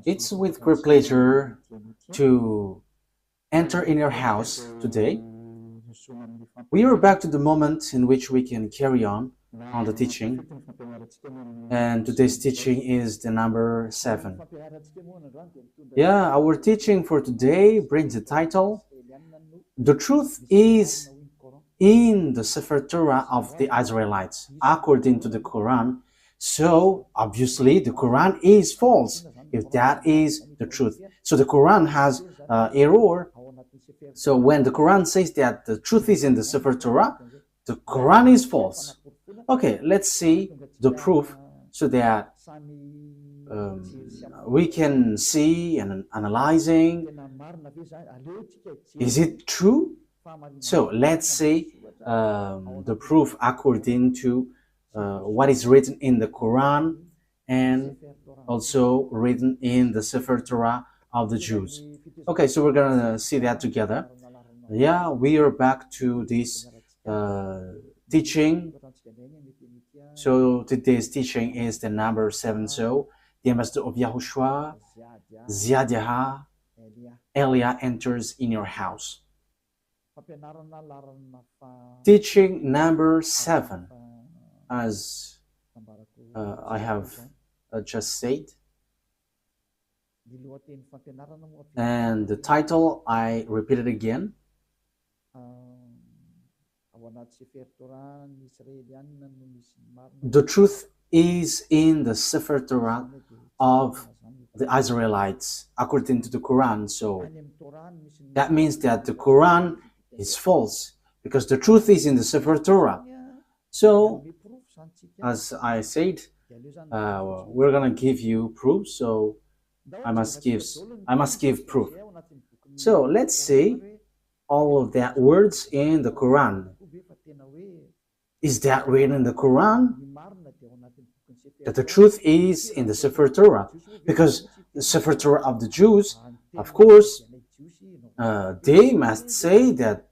It's with great pleasure to enter in your house today. We are back to the moment in which we can carry on the teaching, and today's teaching is the number 7. Yeah, our teaching for today brings the title, The Truth is in the Sefer Torah of the Israelites, according to the Quran. So, obviously, the Quran is false, if that is the truth. So, the Quran has error. So, when the Quran says that the truth is in the Sefer Torah, the Quran is false. Okay, let's see the proof so that we can see and analyzing, is it true? So let's see the proof according to what is written in the Quran and also written in the Sefer Torah of the Jews. Okay, so we're gonna see that together. Yeah, we are back to this teaching. So today's teaching is the number 7. So the ambassador of YAHOSHUAH, YAHVAH, Elia enters in your house. Teaching number 7, as I have just said, and the title I repeat it again. The truth is in the Sefer Torah of the Israelites, according to the Quran. So that means that the Quran is false, because the truth is in the Sefer Torah. So, as I said, we're gonna give you proof. So I must give proof. So let's see all of that words in the Quran. Is that written in the Quran? That the truth is in the Sefer Torah, because the Sefer Torah of the Jews, of course, they must say that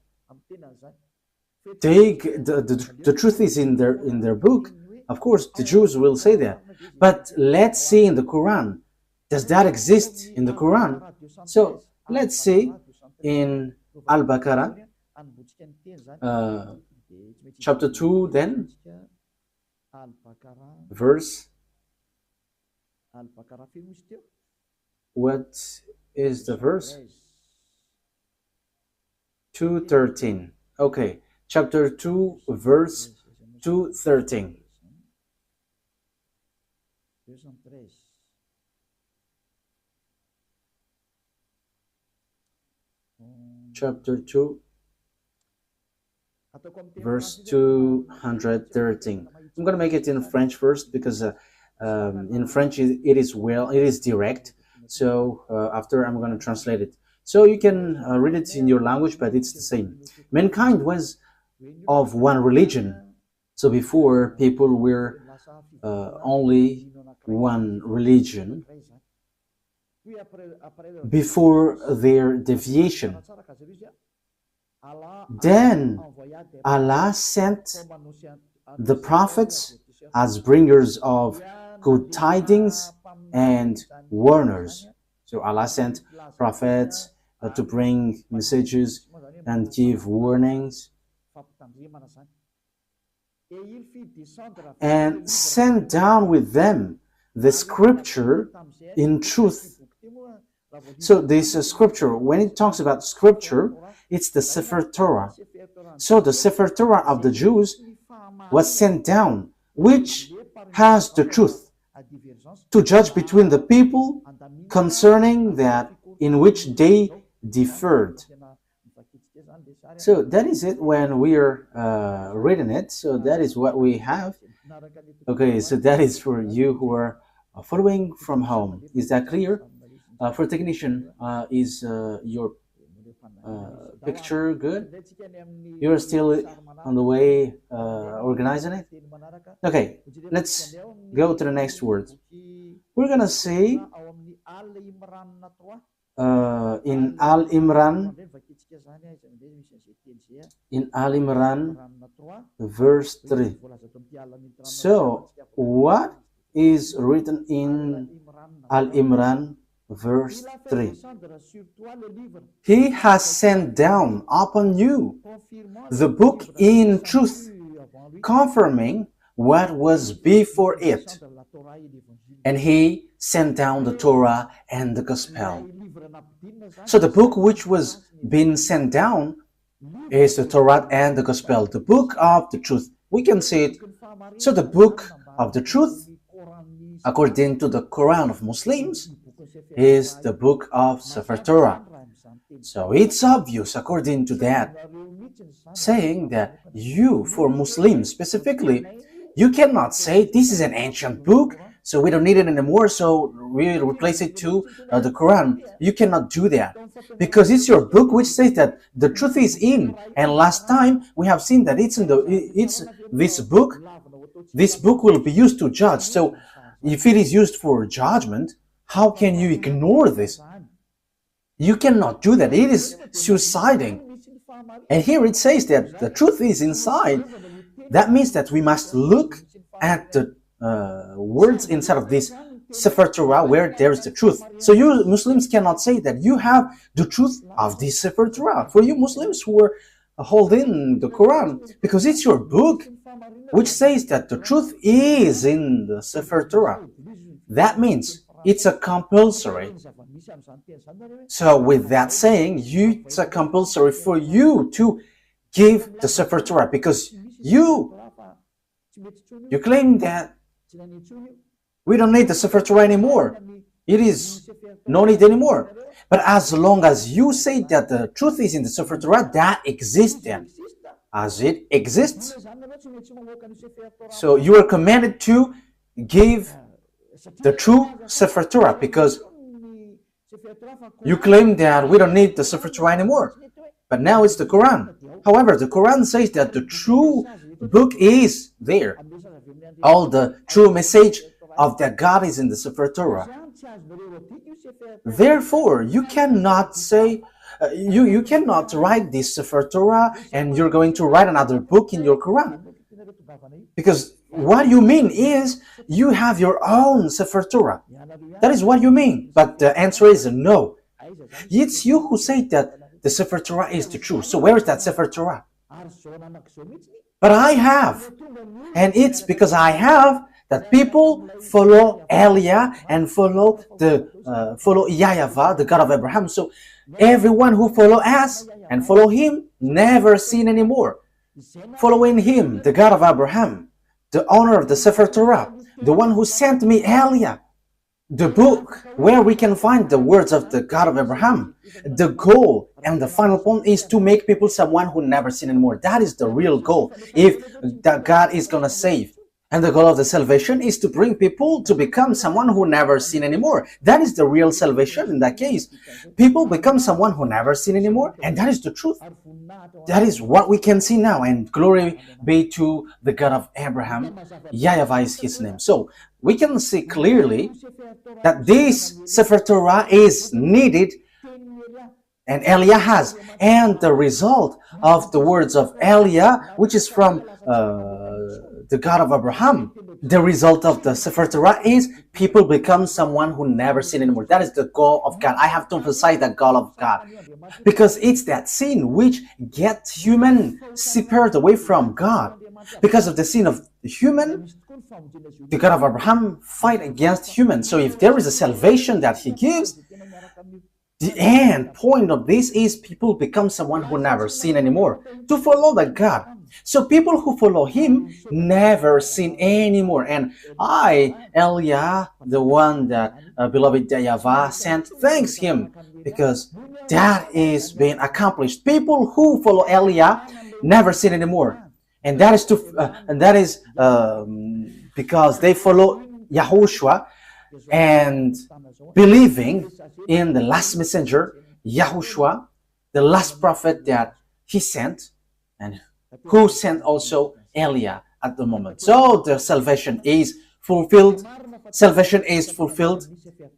the truth is in their book. Of course, the Jews will say that. But let's see in the Quran. Does that exist in the Quran? So let's see in Al-Baqarah, chapter 2, then, verse, what is the verse? 2:13. Okay, chapter 2, verse 2:13. Chapter 2, verse 213. I'm going to make it in French first, because in French it is direct. So after I'm going to translate it. So you can read it in your language, but it's the same. Mankind was of one religion. So before, people were only one religion before their deviation. Then Allah sent the prophets as bringers of good tidings and warners. So Allah sent prophets to bring messages and give warnings, and sent down with them the scripture in truth. So this scripture, when it talks about scripture, it's the Sefer Torah. So the Sefer Torah of the Jews was sent down, which has the truth to judge between the people concerning that in which they differed. So that is it when we are reading it. So that is what we have. Okay, so that is for you who are following from home. Is that clear? For technician, is your picture good? You're still on the way organizing it? Okay, let's go to the next word. We're gonna say in Al-Imran, verse 3. So what is written in Al-Imran verse 3. He has sent down upon you the book in truth, confirming what was before it. And he sent down the Torah and the Gospel. So the book which was being sent down is the Torah and the Gospel, the book of the truth. We can see it. So the book of the truth, according to the Quran of Muslims, is the book of Sefer Torah. So it's obvious, according to that, saying that you, for Muslims specifically, you cannot say this is an ancient book, so we don't need it anymore, so we replace it to the Quran. You cannot do that, because it's your book which says that the truth is in. And last time we have seen that it's this book. This book will be used to judge. So if it is used for judgment, how can you ignore this? You cannot do that. It is suiciding. And here it says that the truth is inside. That means that we must look at the words inside of this Sefer Torah where there is the truth. So you Muslims cannot say that you have the truth of this Sefer Torah. For you Muslims who are holding the Quran, because it's your book which says that the truth is in the Sefer Torah. That means it's a compulsory. So with that saying, it's a compulsory for you to give the Sefer Torah, because you claim that we don't need the Sefer Torah anymore. It is no need anymore. But as long as you say that the truth is in the Sefer Torah, that exists then, as it exists. So you are commanded to give the true Sefer Torah, because you claim that we don't need the Sefer Torah anymore. But now it's the Quran. However, the Quran says that the true book is there. All the true message of that God is in the Sefer Torah. Therefore, you cannot say, you cannot write this Sefer Torah and you're going to write another book in your Quran. Because what you mean is you have your own Sefer Torah. That is what you mean. But the answer is no. It's you who say that the Sefer Torah is the truth. So where is that Sefer Torah? But I have. And it's because I have that people follow Elia and follow YAHVAH, the God of Abraham. So everyone who follow us and follow him never sin anymore. Following him, the God of Abraham, the owner of the Sefer Torah, the one who sent me Elia, the book where we can find the words of the God of Abraham. The goal and the final point is to make people someone who never sin anymore. That is the real goal, if that God is going to save. And the goal of the salvation is to bring people to become someone who never sin anymore. That is the real salvation in that case. People become someone who never sin anymore, and that is the truth. That is what we can see now, and glory be to the God of Abraham. YAHVAH is his name. So we can see clearly that this Sefer Torah is needed, and Elia has. And the result of the words of Elia, which is from the God of Abraham, the result of the Sefer Torah is people become someone who never sin anymore. That is the goal of God. I have to emphasize the goal of God, because it's that sin which gets human separated away from God. Because of the sin of the human, the God of Abraham fight against humans. So if there is a salvation that he gives, the end point of this is people become someone who never sin anymore, to follow the God. So people who follow him never sin anymore. And I, Elia, the one that beloved YAHVAH sent, thanks him, because that is being accomplished. People who follow Elia never sin anymore. And that is because they follow YAHOSHUAH and believing in the last messenger, YAHOSHUAH, the last prophet that he sent, and who sent also Elia at the moment. So the salvation is fulfilled. Salvation is fulfilled.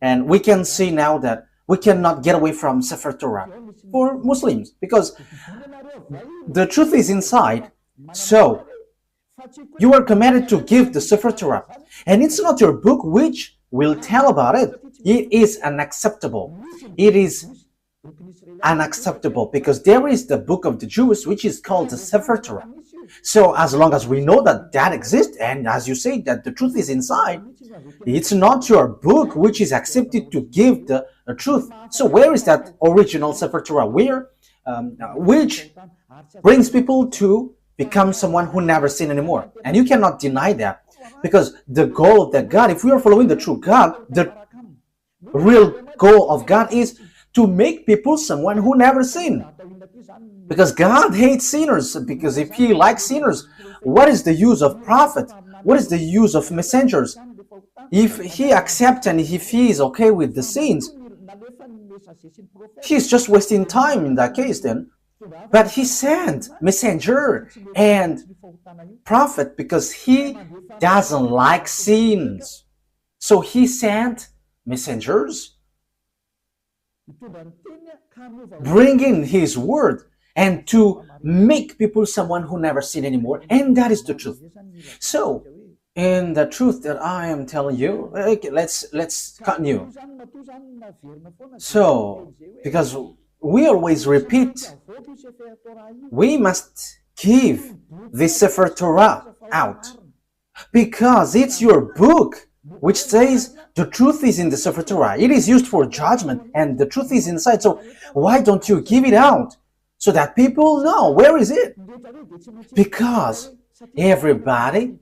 And we can see now that we cannot get away from Sefer Torah for Muslims, because the truth is inside. So You are commanded to give the Sefer Torah. And it's not your book which will tell about it. It is unacceptable. It is unacceptable because there is the book of the Jews which is called the Sefer Torah. So as long as we know that that exists, and as you say that the truth is inside, it's not your book which is accepted to give the truth. So where is that original Sefer Torah? Where? Which brings people to become someone who never sin anymore. And you cannot deny that, because the goal of that God, if we are following the true God, the real goal of God is to make people someone who never sin. Because God hates sinners, because if he likes sinners, what is the use of prophet? What is the use of messengers? If he accepts and if he is okay with the sins, he's just wasting time in that case then. But he sent messenger and prophet because he doesn't like sins. So he sent messengers bringing his word and to make people someone who never sin anymore. And that is the truth. So in the truth that I am telling you, okay, let's continue. So because we always repeat, we must give the Sefer Torah out because it's your book which says the truth is in the Sefer Torah. It is used for judgment and the truth is inside. So why don't you give it out so that people know where is it? Because everybody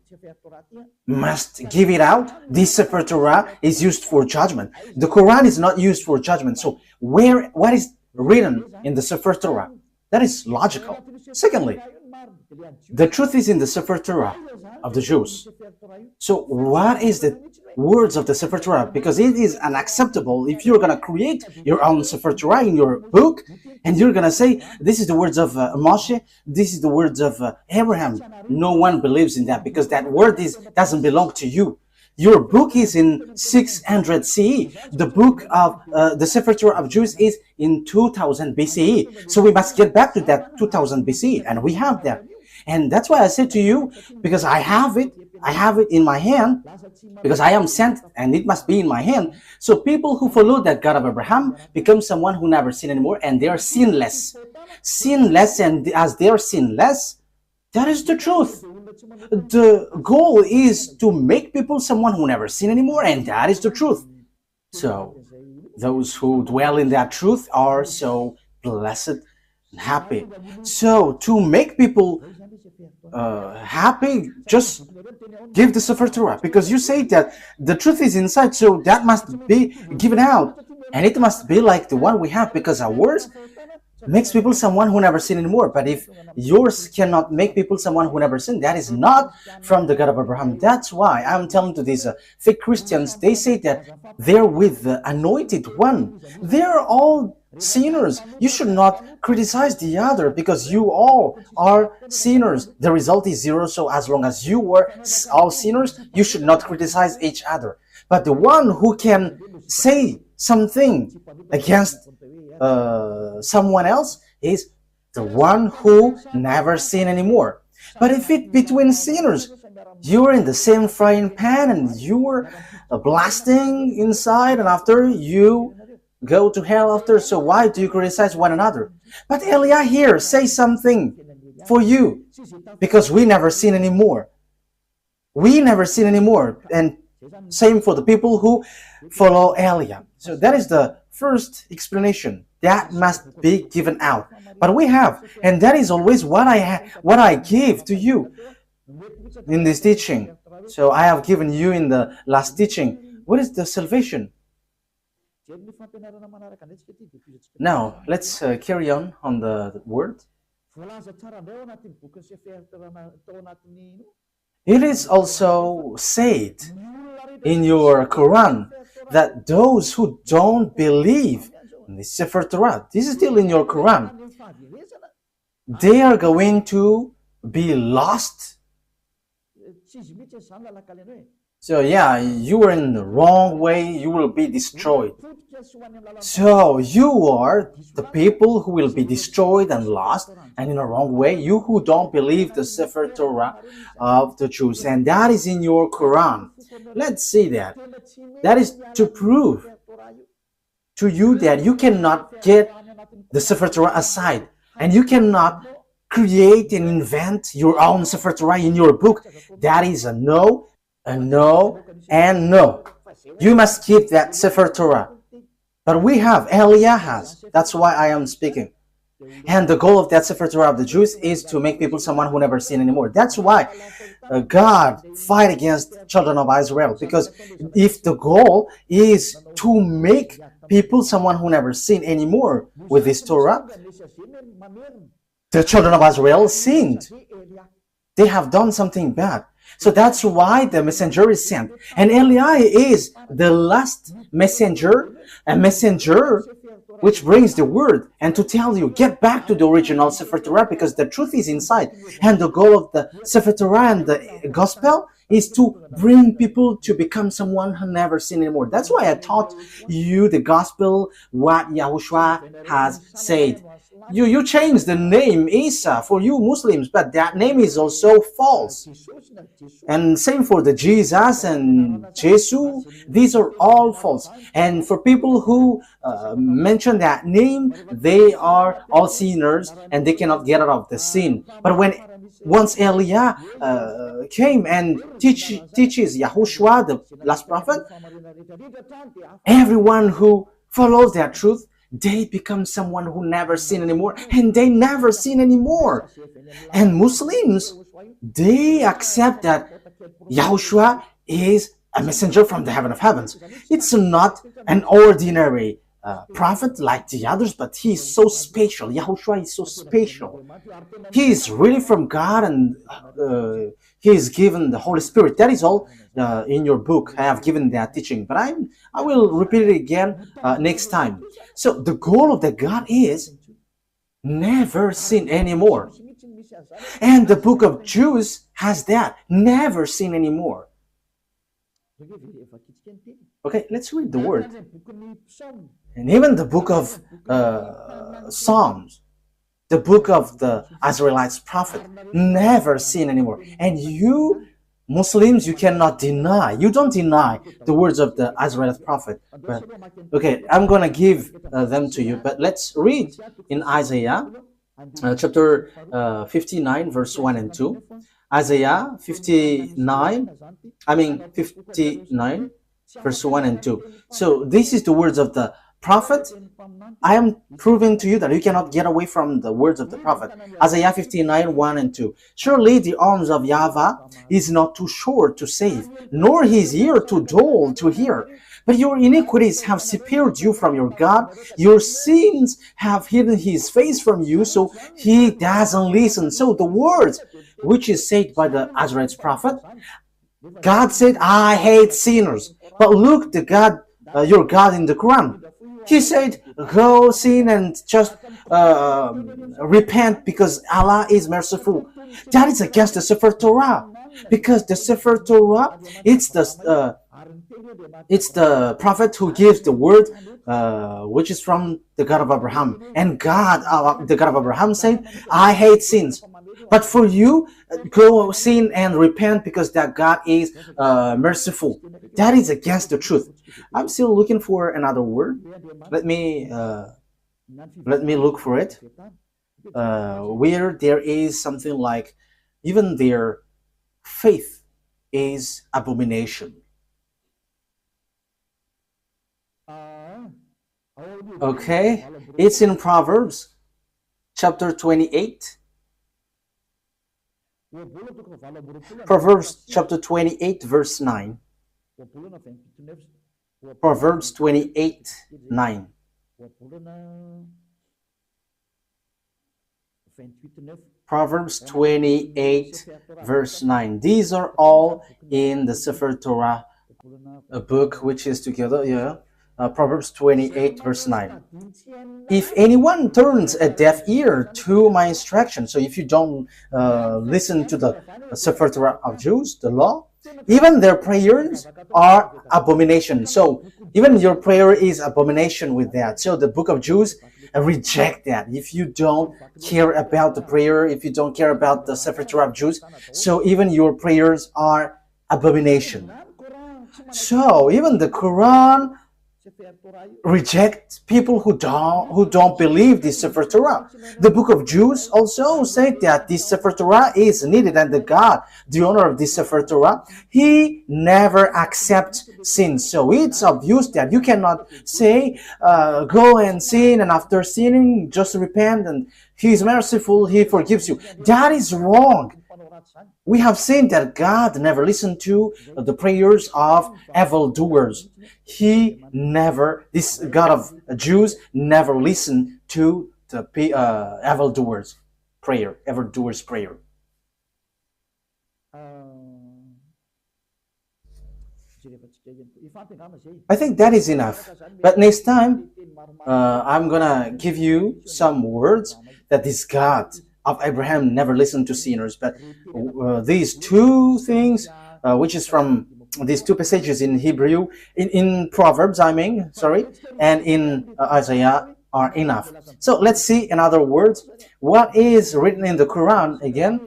must give it out. The Sefer Torah is used for judgment. The Quran is not used for judgment. So what is written in the Sefer Torah? That is logical. Secondly, the truth is in the Sefer Torah of the Jews. So what is the words of the Sefer Torah? Because it is unacceptable if you're going to create your own Sefer Torah in your book and you're going to say, this is the words of Moshe, this is the words of Abraham. No one believes in that because that word doesn't belong to you. Your book is in 600 CE. The book of the Sefer Torah of Jews is in 2000 BCE. So we must get back to that 2000 BCE, and we have that. And that's why I said to you, because I have it in my hand, because I am sent and it must be in my hand. So people who follow that God of Abraham become someone who never sin anymore, and they are sinless. Sinless, and as they are sinless, that is the truth. The goal is to make people someone who never sin anymore, and that is the truth. So those who dwell in that truth are so blessed and happy. So to make people happy, just give the Sefer Torah, because you say that the truth is inside, so that must be given out, and it must be like the one we have, because ours makes people someone who never sin anymore. But if yours cannot make people someone who never sin, that is not from the God of Abraham. That's why I'm telling to these fake Christians, they say that they're with the anointed one. They're all sinners. You should not criticize the other because you all are sinners. The result is zero. So as long as you were all sinners, you should not criticize each other. But the one who can say something against someone else is the one who never sin anymore. But if it between sinners, you're in the same frying pan and you're blasting inside, and after you go to hell after, so why do you criticize one another? But Elia here say something for you, because we never sin anymore. We never sin anymore, and same for the people who follow Elia. So that is the first explanation. That must be given out. But we have, and that is always what I give to you in this teaching. So I have given you in the last teaching. What is the salvation? Now, let's carry on the word. It is also said in your Quran that those who don't believe in the Sefer Torah, this is still in your Quran, they are going to be lost. So yeah, you are in the wrong way, you will be destroyed. So you are the people who will be destroyed and lost and in a wrong way, you who don't believe the Sefer Torah of the Jews, and that is in your Quran. Let's see that. That is to prove to you that you cannot get the Sefer Torah aside, and you cannot create and invent your own Sefer Torah in your book. That is a no, and no. You must keep that Sefer Torah. But we have, Eliah has. That's why I am speaking. And the goal of that Sefer Torah of the Jews is to make people someone who never sin anymore. That's why God fight against children of Israel. Because if the goal is to make people someone who never sin anymore with this Torah, the children of Israel sinned. They have done something bad. So that's why the messenger is sent. And Eli is the last messenger, a messenger which brings the word and to tell you, get back to the original Sefer Torah because the truth is inside. And the goal of the Sefer Torah and the gospel is to bring people to become someone who never sinned anymore. That's why I taught you the gospel, what YAHOSHUAH has said. You changed the name Isa for you Muslims, but that name is also false. And same for the Jesus and Jesus, these are all false. And for people who mention that name, they are all sinners and they cannot get out of the sin. But once Eliah came and teaches YAHOSHUAH, the last prophet, everyone who follows that truth, they become someone who never sin anymore, and they never sin anymore. And Muslims, they accept that YAHOSHUAH is a messenger from the heaven of heavens. It's not an ordinary prophet like the others, but he is so special. YAHOSHUAH is so special. He is really from God, and he is given the Holy Spirit. That is all in your book. I have given that teaching, but I will repeat it again next time. So the goal of the God is never sin anymore. And the book of Jews has that, never sin anymore. Okay, let's read the word. And even the book of Psalms, the book of the Israelites prophet, never sin anymore. And you Muslims, you cannot deny, you don't deny the words of the Israelite prophet. But, okay, I'm going to give them to you, but let's read in Isaiah chapter 59, verse 1 and 2. Isaiah 59, verse 1 and 2. So this is the words of the prophet. I am proving to you that you cannot get away from the words of the prophet. Isaiah 59, 1 and 2. Surely the arms of YAHVAH is not too short to save, nor his ear too dull to hear. But your iniquities have separated you from your God. Your sins have hidden his face from you, so he doesn't listen. So the words which is said by the Israelite prophet, God said, I hate sinners. But look, the God, your God in the Quran, he said, go sin and just repent because Allah is merciful. That is against the Sefer Torah. Because the Sefer Torah, it's the prophet who gives the word, which is from the God of Abraham. And God, the God of Abraham said, I hate sins. But for you, go sin and repent because that God is merciful. That is against the truth. I'm still looking for another word. Let me look for it. Where there is something like, even their faith is abomination. Okay, it's in Proverbs chapter 28. Proverbs chapter 28, verse 9. Proverbs 28, 9. Proverbs 28, verse 9. These are all in the Sefer Torah, a book which is together, Proverbs 28, verse 9. If anyone turns a deaf ear to my instruction, so if you don't listen to the Sefer Torah of Jews, the law, Even their prayers are abomination. So even your prayer is abomination with that. So the book of Jews reject that. If you don't care about the prayer, if you don't care about the Sefer Torah of Jews, so even your prayers are abomination. So even the Quran reject people who don't believe this Sefer Torah. The book of Jews also say that this Sefer Torah is needed, and the owner of this Sefer Torah, he never accepts sin. So it's obvious that you cannot say go and sin, and after sinning just repent and he is merciful, he forgives you. That is wrong. We have seen that God never listened to the prayers of evildoers. This God of Jews never listened to the evildoers' prayer. I think that is enough. But next time, I'm gonna give you some words that this God of Abraham never listened to sinners. But these two things, which is from these two passages in Hebrew, in Proverbs, and in Isaiah, are enough. So let's see, in other words, what is written in the Quran again,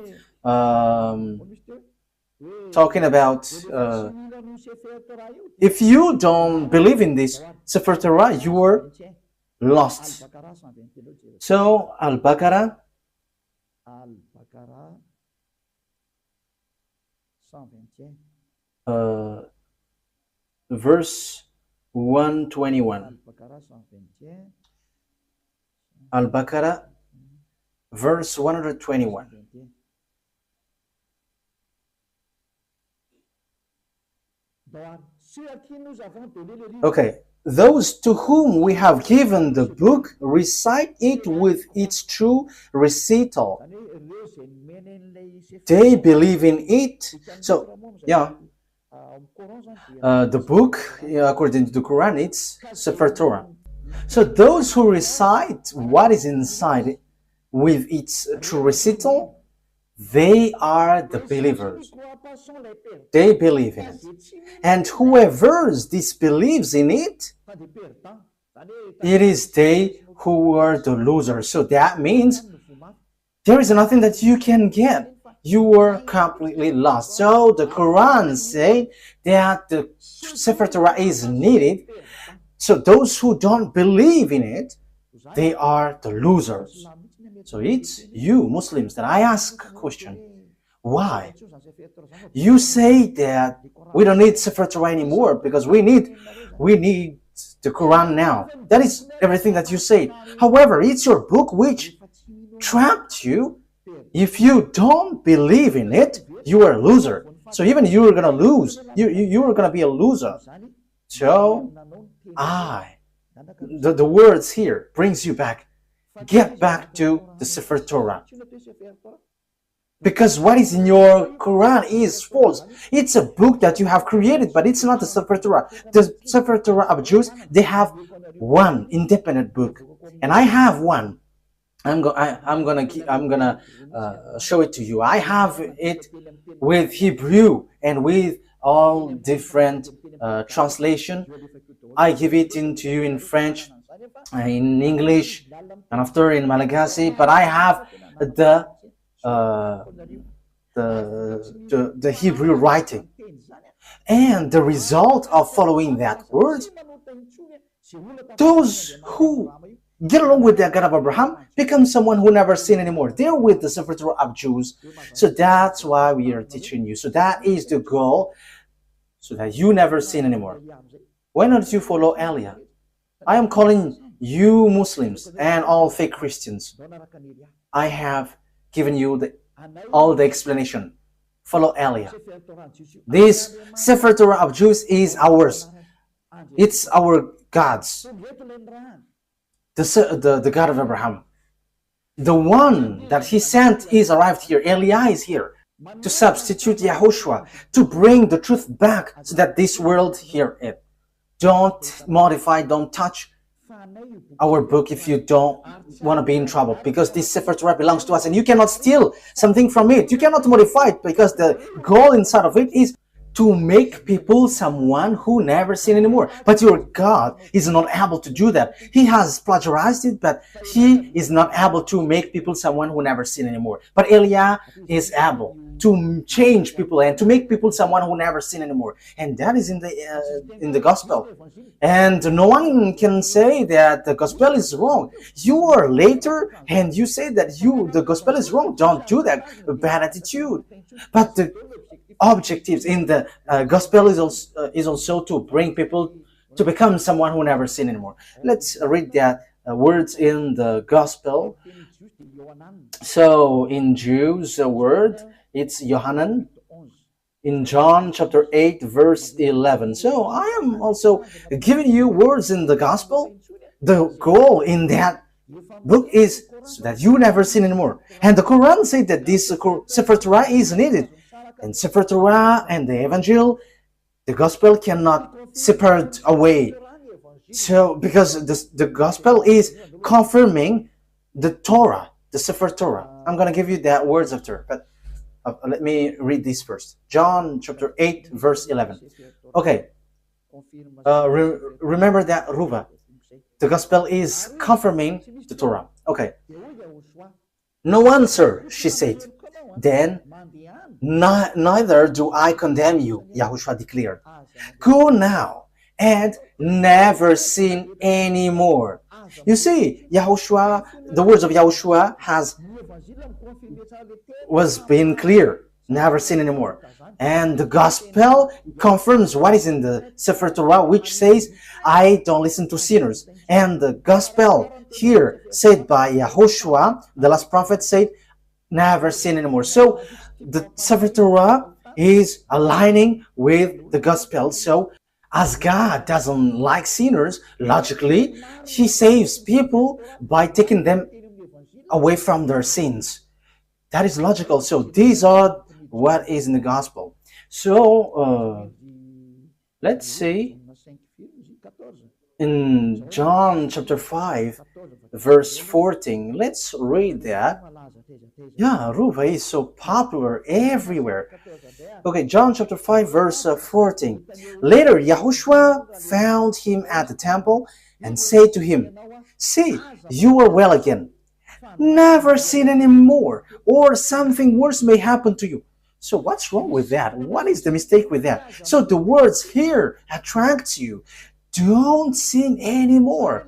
talking about if you don't believe in this Sefer Torah, you are lost. So Al-Baqarah, verse 121. Al-Baqarah, verse 121. Okay, those to whom we have given the book recite it with its true recital. They believe in it. So, the book, according to the Quran, it's Sefer Torah. So those who recite what is inside with its true recital, they are the believers. They believe in it. And whoever disbelieves in it, it is they who are the losers. So that means there is nothing that you can get. You are completely lost. So the Quran says that the Sefer Torah is needed. So those who don't believe in it, they are the losers. So it's you Muslims that I ask a question. Why? You say that we don't need Sefer Torah anymore because we need the Quran now. That is everything that you say. However, it's your book which trapped you. If you don't believe in it, you are a loser. So even you are gonna lose. You are gonna be a loser. So the words here brings you back. Get back to the Sefer Torah. Because what is in your Quran is false. It's a book that you have created, but it's not the Sefer Torah. The Sefer Torah of Jews, they have one independent book, and I have one. I'm gonna show it to you. I have it with Hebrew and with all different translation. I give it into you in French, in English, and after in Malagasy. But I have the Hebrew writing, and the result of following that word, those who get along with the God of Abraham become someone who never sin anymore. They're with the Sefer Torah of Jews. So that's why we are teaching you. So that is the goal, so that you never sin anymore. Why don't you follow Elia? I am calling you Muslims and all fake Christians. I have given you all the explanation. Follow Elia. This Sefer Torah of Jews is ours. It's our God's. The God of Abraham. The one that he sent is arrived here. Elia is here to substitute YAHOSHUAH, to bring the truth back so that this world hear it. Don't modify, don't touch our book if you don't want to be in trouble, because this Sefer Torah belongs to us and you cannot steal something from it. You cannot modify it, because the goal inside of it is to make people someone who never sin anymore. But your God is not able to do that. He has plagiarized it, but he is not able to make people someone who never sin anymore. But Eliah is able to change people and to make people someone who never sin anymore. And that is in the gospel. And no one can say that the gospel is wrong. You are later and you say that the gospel is wrong. Don't do that. A bad attitude. But the objectives in the gospel is also to bring people to become someone who never sin anymore. Let's read that words in the gospel. So in Jews, the word, it's Yohanan. In John chapter 8 verse 11. So I am also giving you words in the gospel. The goal in that book is so that you never sin anymore. And the Quran said that this Sefer Torah is needed. And Sefer Torah and the Evangel, the gospel cannot separate away. So because the gospel is confirming the Torah, the Sefer Torah. I'm going to give you that words after, but let me read this first. John chapter 8 verse 11. Okay. Remember that Ruva. The gospel is confirming the Torah. Okay. No answer, she said. Then, neither do I condemn you, YAHOSHUAH declared. Go now and never sin anymore. You see, YAHOSHUAH, the words of YAHOSHUAH was being clear. Never sin anymore. And the gospel confirms what is in the Sefer Torah, which says, I don't listen to sinners. And the gospel here said by YAHOSHUAH, the last prophet, said, never sin anymore. So the Sefer Torah is aligning with the gospel. So as God doesn't like sinners, logically, he saves people by taking them away from their sins. That is logical. So these are what is in the gospel. So let's see in John chapter 5 verse 14. Let's read that. Yeah, Ruva is so popular everywhere. Okay, John chapter 5 verse 14. Later YAHOSHUAH found him at the temple and said to him, see, you are well again. Never sin anymore, or something worse may happen to you. So what's wrong with that? What is the mistake with that? So the words here attracts you. Don't sin anymore.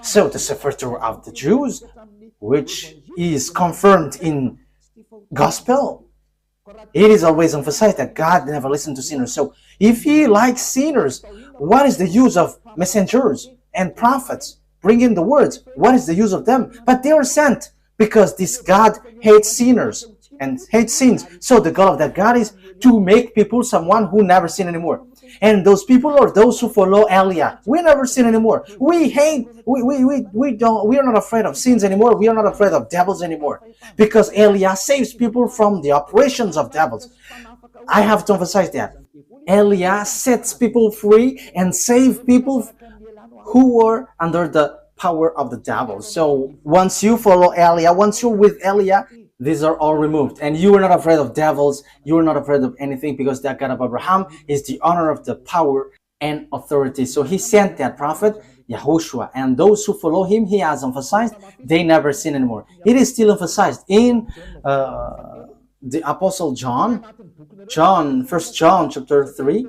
So the Sefer Torah of the Jews, which is confirmed in gospel, it is always emphasized that God never listened to sinners. So if he likes sinners, what is the use of messengers and prophets? Bring in the words. What is the use of them? But they are sent because this God hates sinners and hates sins. So the goal of that God is to make people someone who never sin anymore. And those people are those who follow Eliah. We never sin anymore. We are not afraid of sins anymore. We are not afraid of devils anymore. Because Eliah saves people from the operations of devils. I have to emphasize that. Eliah sets people free and saves people who are under the power of the devil. So once you follow Eliah, once you're with Eliah, these are all removed. And you are not afraid of devils. You are not afraid of anything because that God of Abraham is the honor of the power and authority. So he sent that prophet, YAHOSHUAH. And those who follow him, he has emphasized, they never sin anymore. It is still emphasized in the Apostle John, 1 John chapter 3,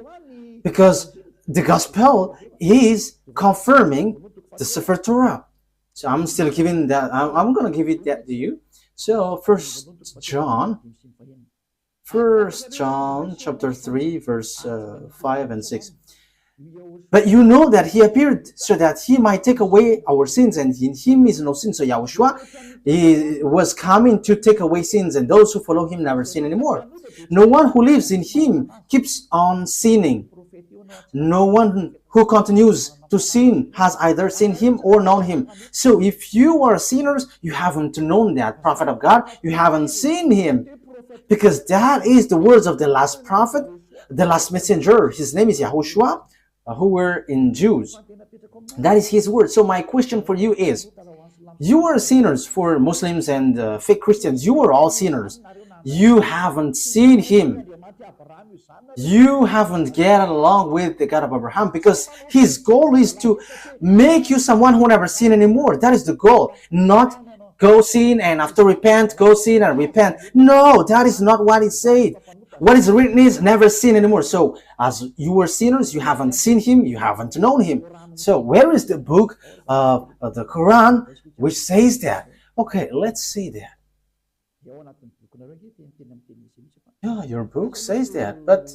because the gospel is confirming the Sefer Torah. So I'm still giving that, I'm going to give it that to you. So 1 John chapter 3 verse 5 and 6. But you know that he appeared so that he might take away our sins, and in him is no sin. So YAHOSHUAH was coming to take away sins, and those who follow him never sin anymore. No one who lives in him keeps on sinning. No one who continues to sin has either seen him or known him. So if you are sinners, you haven't known that prophet of God, you haven't seen him. Because that is the words of the last prophet, the last messenger. His name is YAHOSHUAH, who were in Jews. That is his word. So my question for you is, you are sinners. For Muslims and fake Christians, you are all sinners. you haven't seen him. You haven't get along with the God of Abraham, because his goal is to make you someone who never sin anymore. That is the goal. Not go sin and after repent, go sin and repent. No, that is not what it said. What is written is never sin anymore. So as you were sinners, you haven't seen him, you haven't known him. So where is the book of the Quran which says that? Okay, let's see that. Yeah, your book says that, but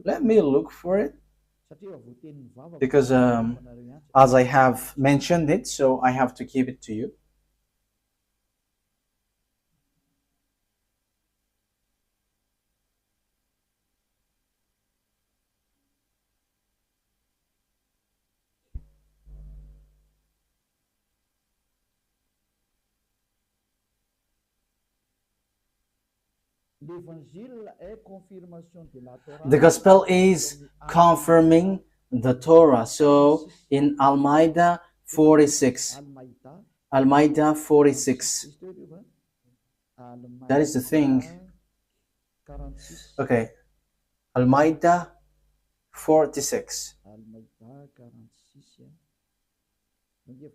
let me look for it, because as I have mentioned it, so I have to give it to you. The gospel is confirming the Torah. So in Al-Ma'idah 46, Al-Ma'idah 46, that is the thing. Okay, Al-Ma'idah 46.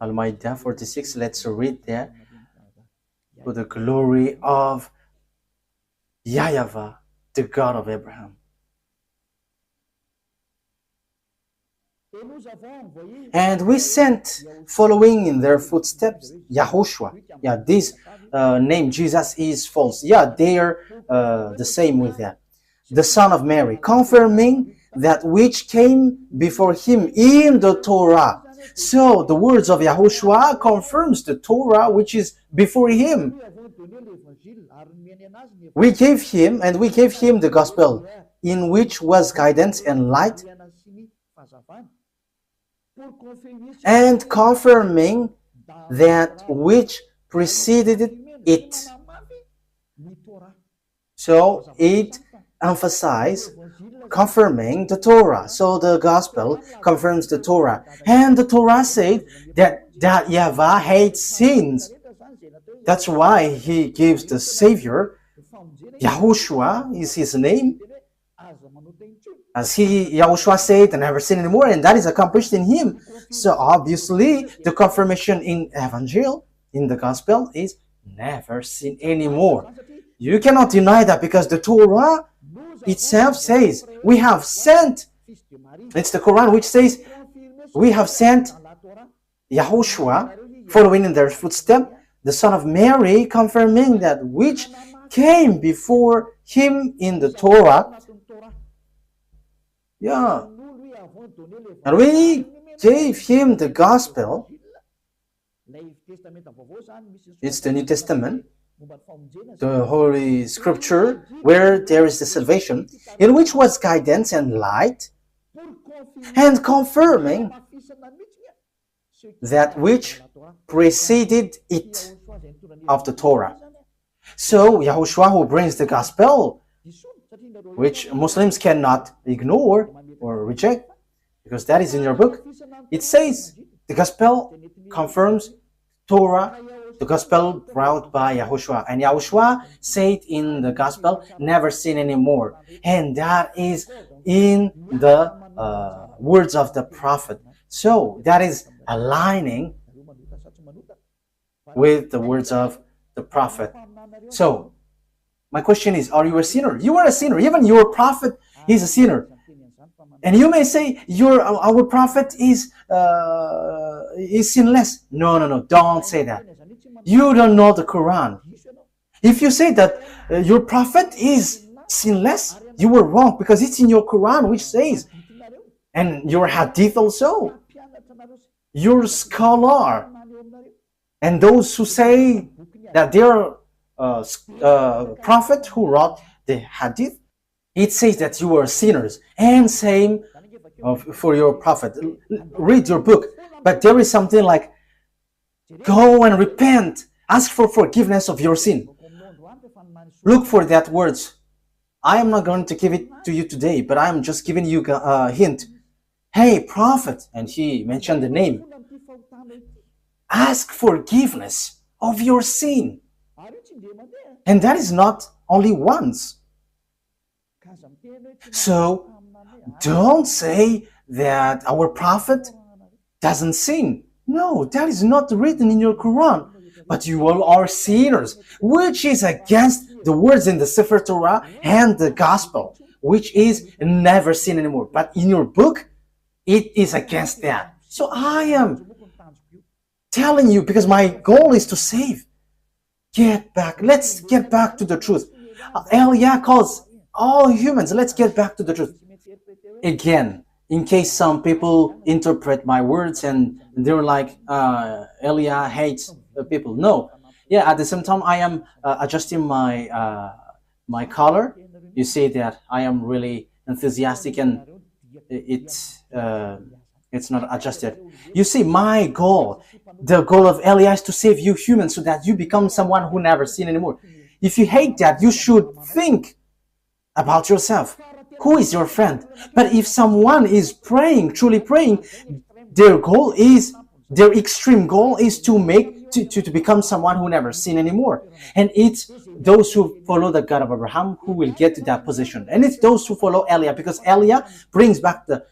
Al-Ma'idah 46, let's read that. To the glory of YAHVAH, the God of Abraham. And we sent, following in their footsteps, YAHOSHUAH. Yeah, this name Jesus is false. Yeah, they are the same with that. The son of Mary, confirming that which came before him in the Torah. So the words of YAHOSHUAH confirms the Torah which is before him. We gave him the gospel, in which was guidance and light, and confirming that which preceded it. So it emphasizes confirming the Torah. So the gospel confirms the Torah. And the Torah said that YAHVAH hates sins. That's why he gives the Savior. YAHOSHUAH is his name. As YAHOSHUAH said, never sin anymore, and that is accomplished in him. So obviously, the confirmation in Evangel, in the Gospel, is never sin anymore. You cannot deny that, because the Torah itself says, we have sent, it's the Quran which says, we have sent YAHOSHUAH, following in their footsteps, the son of Mary, confirming that which came before him in the Torah. Yeah. And we gave him the gospel. It's the New Testament, the Holy Scripture, where there is the salvation, in which was guidance and light, and confirming that which preceded it of the Torah. So YAHOSHUAH, who brings the gospel, which Muslims cannot ignore or reject, because that is in your book, it says the gospel confirms Torah, the gospel brought by YAHOSHUAH. And YAHOSHUAH said in the gospel, never sin anymore. And that is in the words of the prophet. So that is aligning with the words of the prophet. So my question is, are you a sinner? You are a sinner. Even your prophet is a sinner. And you may say, our prophet is sinless. No, don't say that. You don't know the Quran. If you say that your prophet is sinless, you were wrong, because it's in your Quran which says, and your hadith also, your scholar, and those who say that they are prophet who wrote the hadith, it says that you are sinners. And same for your prophet. Read your book. But there is something like, go and repent, ask for forgiveness of your sin. Look for that words. I am not going to give it to you today, but I am just giving you a hint. Hey, prophet, and he mentioned the name. Ask forgiveness of your sin. And that is not only once. So don't say that our prophet doesn't sin. No, that is not written in your Quran. But you all are sinners, which is against the words in the Sefer Torah and the Gospel, which is never sin anymore. But in your book, it is against that. So I am telling you, because my goal is to save. Get back. Let's get back to the truth. Eliah calls all humans. Let's get back to the truth. Again, in case some people interpret my words and they're like, Eliah hates people. No. Yeah, at the same time, I am adjusting my color. You see that I am really enthusiastic and it's not adjusted. You see, my goal, the goal of Eliah is to save you humans so that you become someone who never sin anymore. If you hate that, you should think about yourself. Who is your friend? But if someone is praying, truly praying, their extreme goal is to become someone who never sin anymore. And it's those who follow the God of Abraham who will get to that position. And it's those who follow Eliah, because Eliah brings back the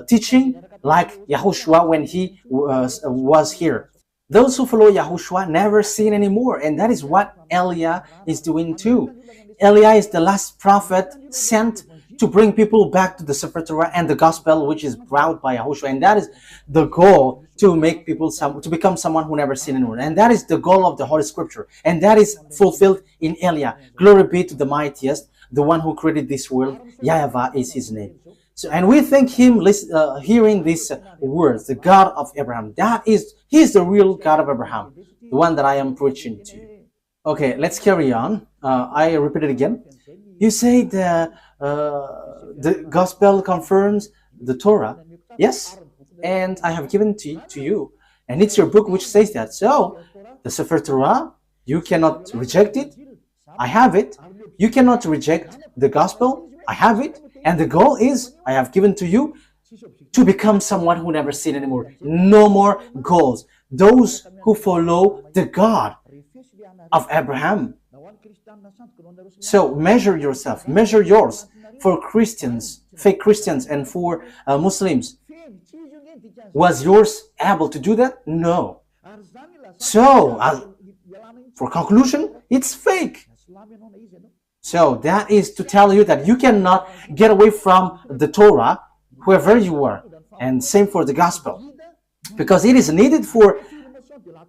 teaching like YAHOSHUAH when he was here. Those who follow YAHOSHUAH never sin anymore, and that is what Eliah is doing too. Eliah is the last prophet sent to bring people back to the Sefer Torah and the Gospel, which is brought by YAHOSHUAH, and that is the goal, to make people to become someone who never sin anymore. And that is the goal of the Holy Scripture, and that is fulfilled in Eliah. Glory be to the mightiest, the one who created this world. YAHVAH is his name. So, and we thank him hearing these words, the God of Abraham. He is the real God of Abraham, the one that I am preaching to you. Okay, let's carry on. I repeat it again. You say that the gospel confirms the Torah. Yes, and I have given to you. And it's your book which says that. So, the Sefer Torah, you cannot reject it. I have it. You cannot reject the gospel. I have it. And the goal is, I have given to you, to become someone who never sin anymore. No more goals. Those who follow the God of Abraham. So measure yourself, measure yours. For Christians, fake Christians, and for Muslims, was yours able to do that? No. So, for conclusion, it's fake. So that is to tell you that you cannot get away from the Torah, whoever you are. And same for the gospel. Because it is needed for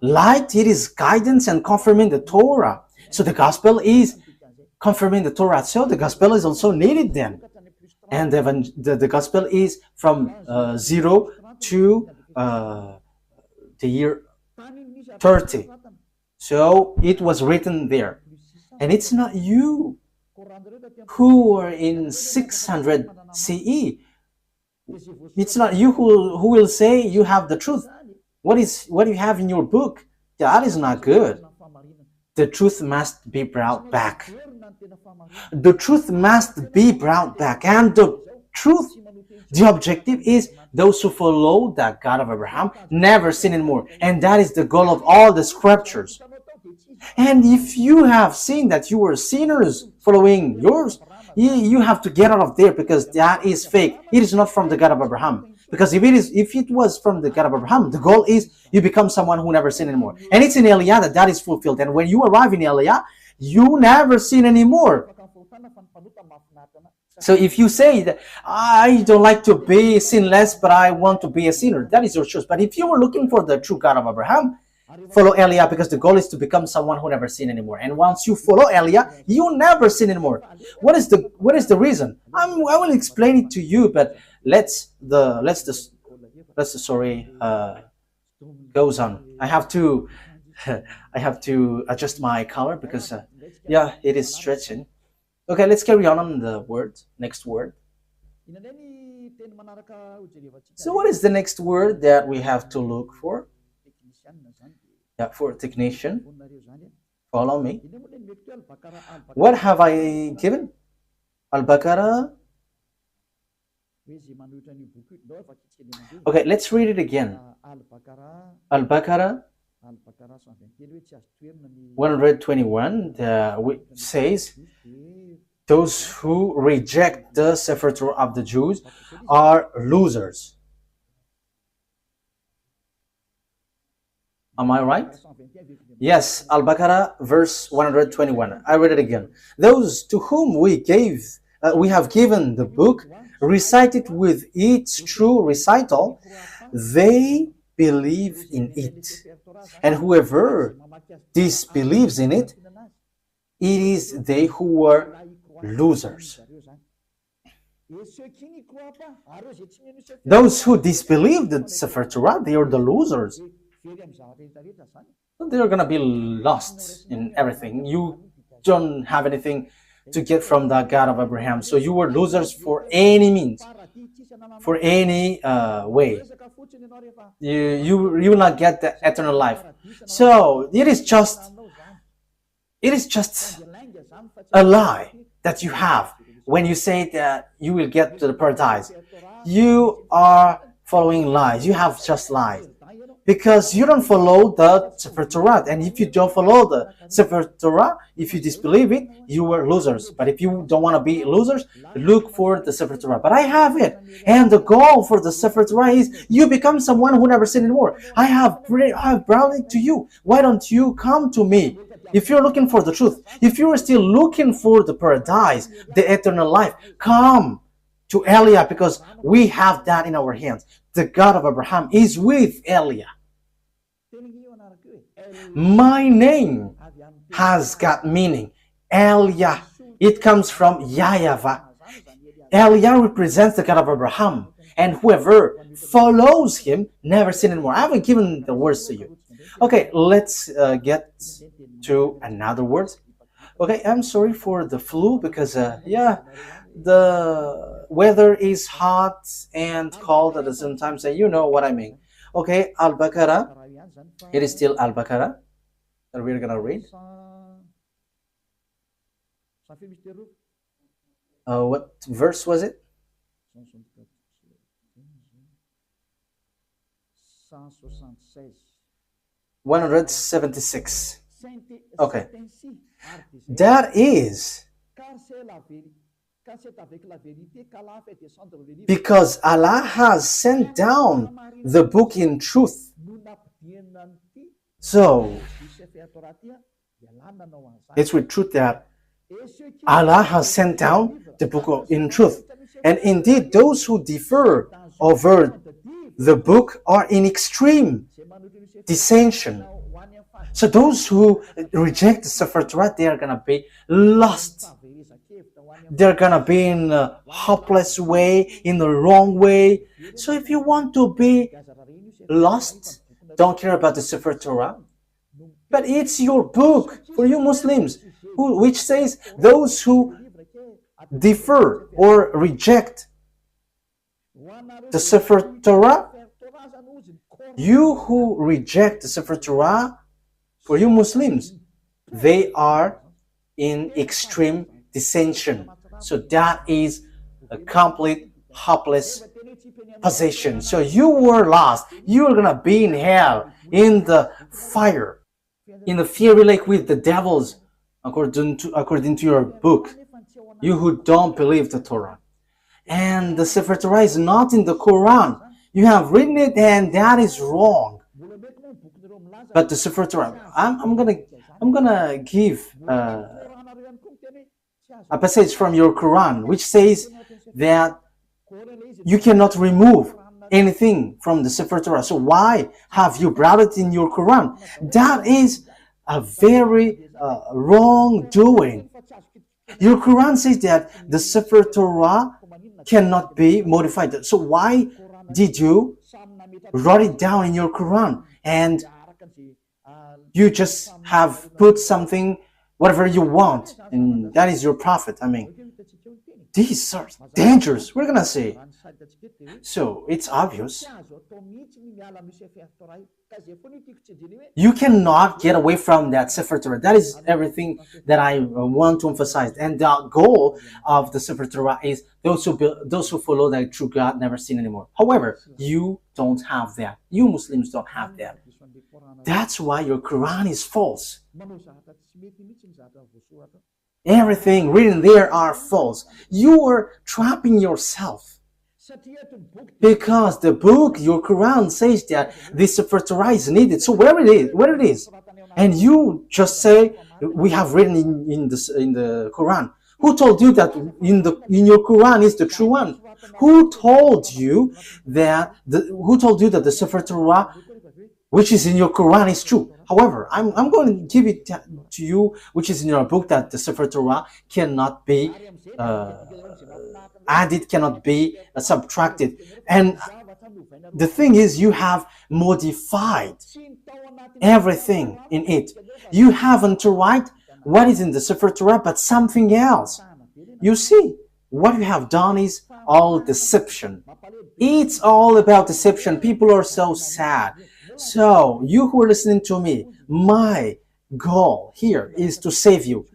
light, it is guidance and confirming the Torah. So the gospel is confirming the Torah. So the gospel is also needed then. And the gospel is from 0 to the year 30. So it was written there. And it's not you who are in 600 CE. It's not you who will say you have the truth. What you have in your book, that is not good. The truth must be brought back. The truth must be brought back. And the truth, the objective is those who follow the God of Abraham never sin anymore. And that is the goal of all the scriptures. And if you have seen that you were sinners following yours, you have to get out of there, because that is fake. It is not from the God of Abraham. Because if it was from the God of Abraham, the goal is you become someone who never sin anymore. And it's in Eliah that is fulfilled. And when you arrive in Eliah, you never sin anymore. So if you say that I don't like to be sinless, but I want to be a sinner, that is your choice. But if you were looking for the true God of Abraham, follow Eliah, because the goal is to become someone who never sin anymore. And once you follow Eliah, you never sin anymore. What is the reason? I will explain it to you, but the story goes on. I have to adjust my color because it is stretching. Okay, let's carry on the next word. So what is the next word that we have to look for? Yeah, for technician. Follow me. What have I given? Al-Baqarah. Okay, let's read it again. Al-Baqarah. 121 says, those who reject the Sefer Torah of the Jews are losers. Am I right? Yes, Al-Baqarah verse 121. I read it again. Those to whom we have given the book, recited with its true recital, they believe in it. And whoever disbelieves in it, it is they who were losers. Those who disbelieve the Sefer Torah, they are the losers. They're gonna be lost in everything. You don't have anything to get from the God of Abraham. So you were losers for any means, for any way. You will not get the eternal life. So it is just a lie that you have when you say that you will get to the paradise. You are following lies. You have just lies. Because you don't follow the Sefer Torah. And if you don't follow the Sefer Torah, if you disbelieve it, you are losers. But if you don't want to be losers, look for the Sefer Torah. But I have it. And the goal for the Sefer Torah is you become someone who never sinned anymore. I have brought it to you. Why don't you come to me? If you're looking for the truth, if you're still looking for the paradise, the eternal life, come to Eliah, because we have that in our hands. The God of Abraham is with Eliah. My name has got meaning. Eliah. It comes from YAHVAH. Eliah represents the God of Abraham. And whoever follows him never sin anymore. I haven't given the words to you. Okay, let's get to another word. Okay, I'm sorry for the flu because, the weather is hot and cold at the same time, so you know what I mean. Okay, Al-Baqarah. It is still Al-Baqarah that we're gonna read. What verse was it? 176. Okay. That is because Allah has sent down the book in truth. So, it's with truth that Allah has sent down the book in truth. And indeed, those who differ over the book are in extreme dissension. So those who reject the Sefer Torah, they are going to be lost. They're going to be in a hopeless way, in the wrong way. So if you want to be lost, don't care about the Sefer Torah. But it's your book for you Muslims, which says those who differ or reject the Sefer Torah, you who reject the Sefer Torah, for you Muslims, they are in extreme dissension. So that is a complete hopeless position. So you were lost. You are going to be in hell, in the fire, in the fiery lake with the devils, according to your book. You who don't believe the Torah. And the Sefer Torah is not in the Quran. You have written it and that is wrong. But the Sefer Torah, I'm gonna give a passage from your Quran which says that you cannot remove anything from the Sefer Torah. So why have you brought it in your Quran? That is a very wrong doing. Your Quran says that the Sefer Torah cannot be modified. So why did you write it down in your Quran and you just have put something, whatever you want, and that is your prophet? I mean, these are dangerous. We're gonna see. So it's obvious. You cannot get away from that Sefer Torah. That is everything that I want to emphasize. And the goal of the Sefer Torah is those who follow the true God never sin anymore. However, you don't have that. You Muslims don't have that. That's why your Quran is false. Everything written there are false. You are trapping yourself. Because the book, your Quran, says that this Sefer Torah is needed. So where it is, and you just say we have written in the Quran. Who told you that in your Quran is the true one? Who told you that the Sefer Torah, which is in your Quran, is true? However, I'm going to give it to you, which is in your book, that the Sefer Torah cannot be added, cannot be subtracted. And the thing is, you have modified everything in it. You haven't write what is in the Sefer Torah, but something else. You see, what you have done is all deception. It's all about deception. People are so sad. So, you who are listening to me, my goal here is to save you.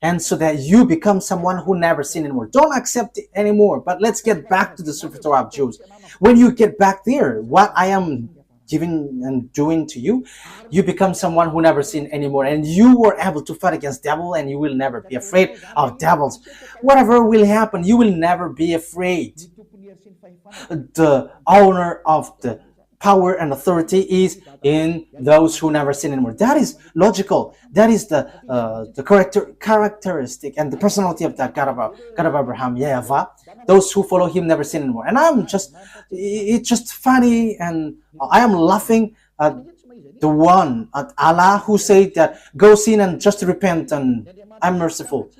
And so that you become someone who never sin anymore. Don't accept it anymore. But let's get back to the Sefer Torah of Jews. When you get back there, what I am giving and doing to you, you become someone who never sin anymore. And you were able to fight against devil, and you will never be afraid of devils. Whatever will happen, you will never be afraid. The owner of the power and authority is in those who never sin anymore. That is logical. That is the characteristic and the personality of that God of Abraham, YAHVAH. Those who follow him never sin anymore. And it's just funny, and I am laughing at the one, at Allah, who said that go sin and just repent and I'm merciful.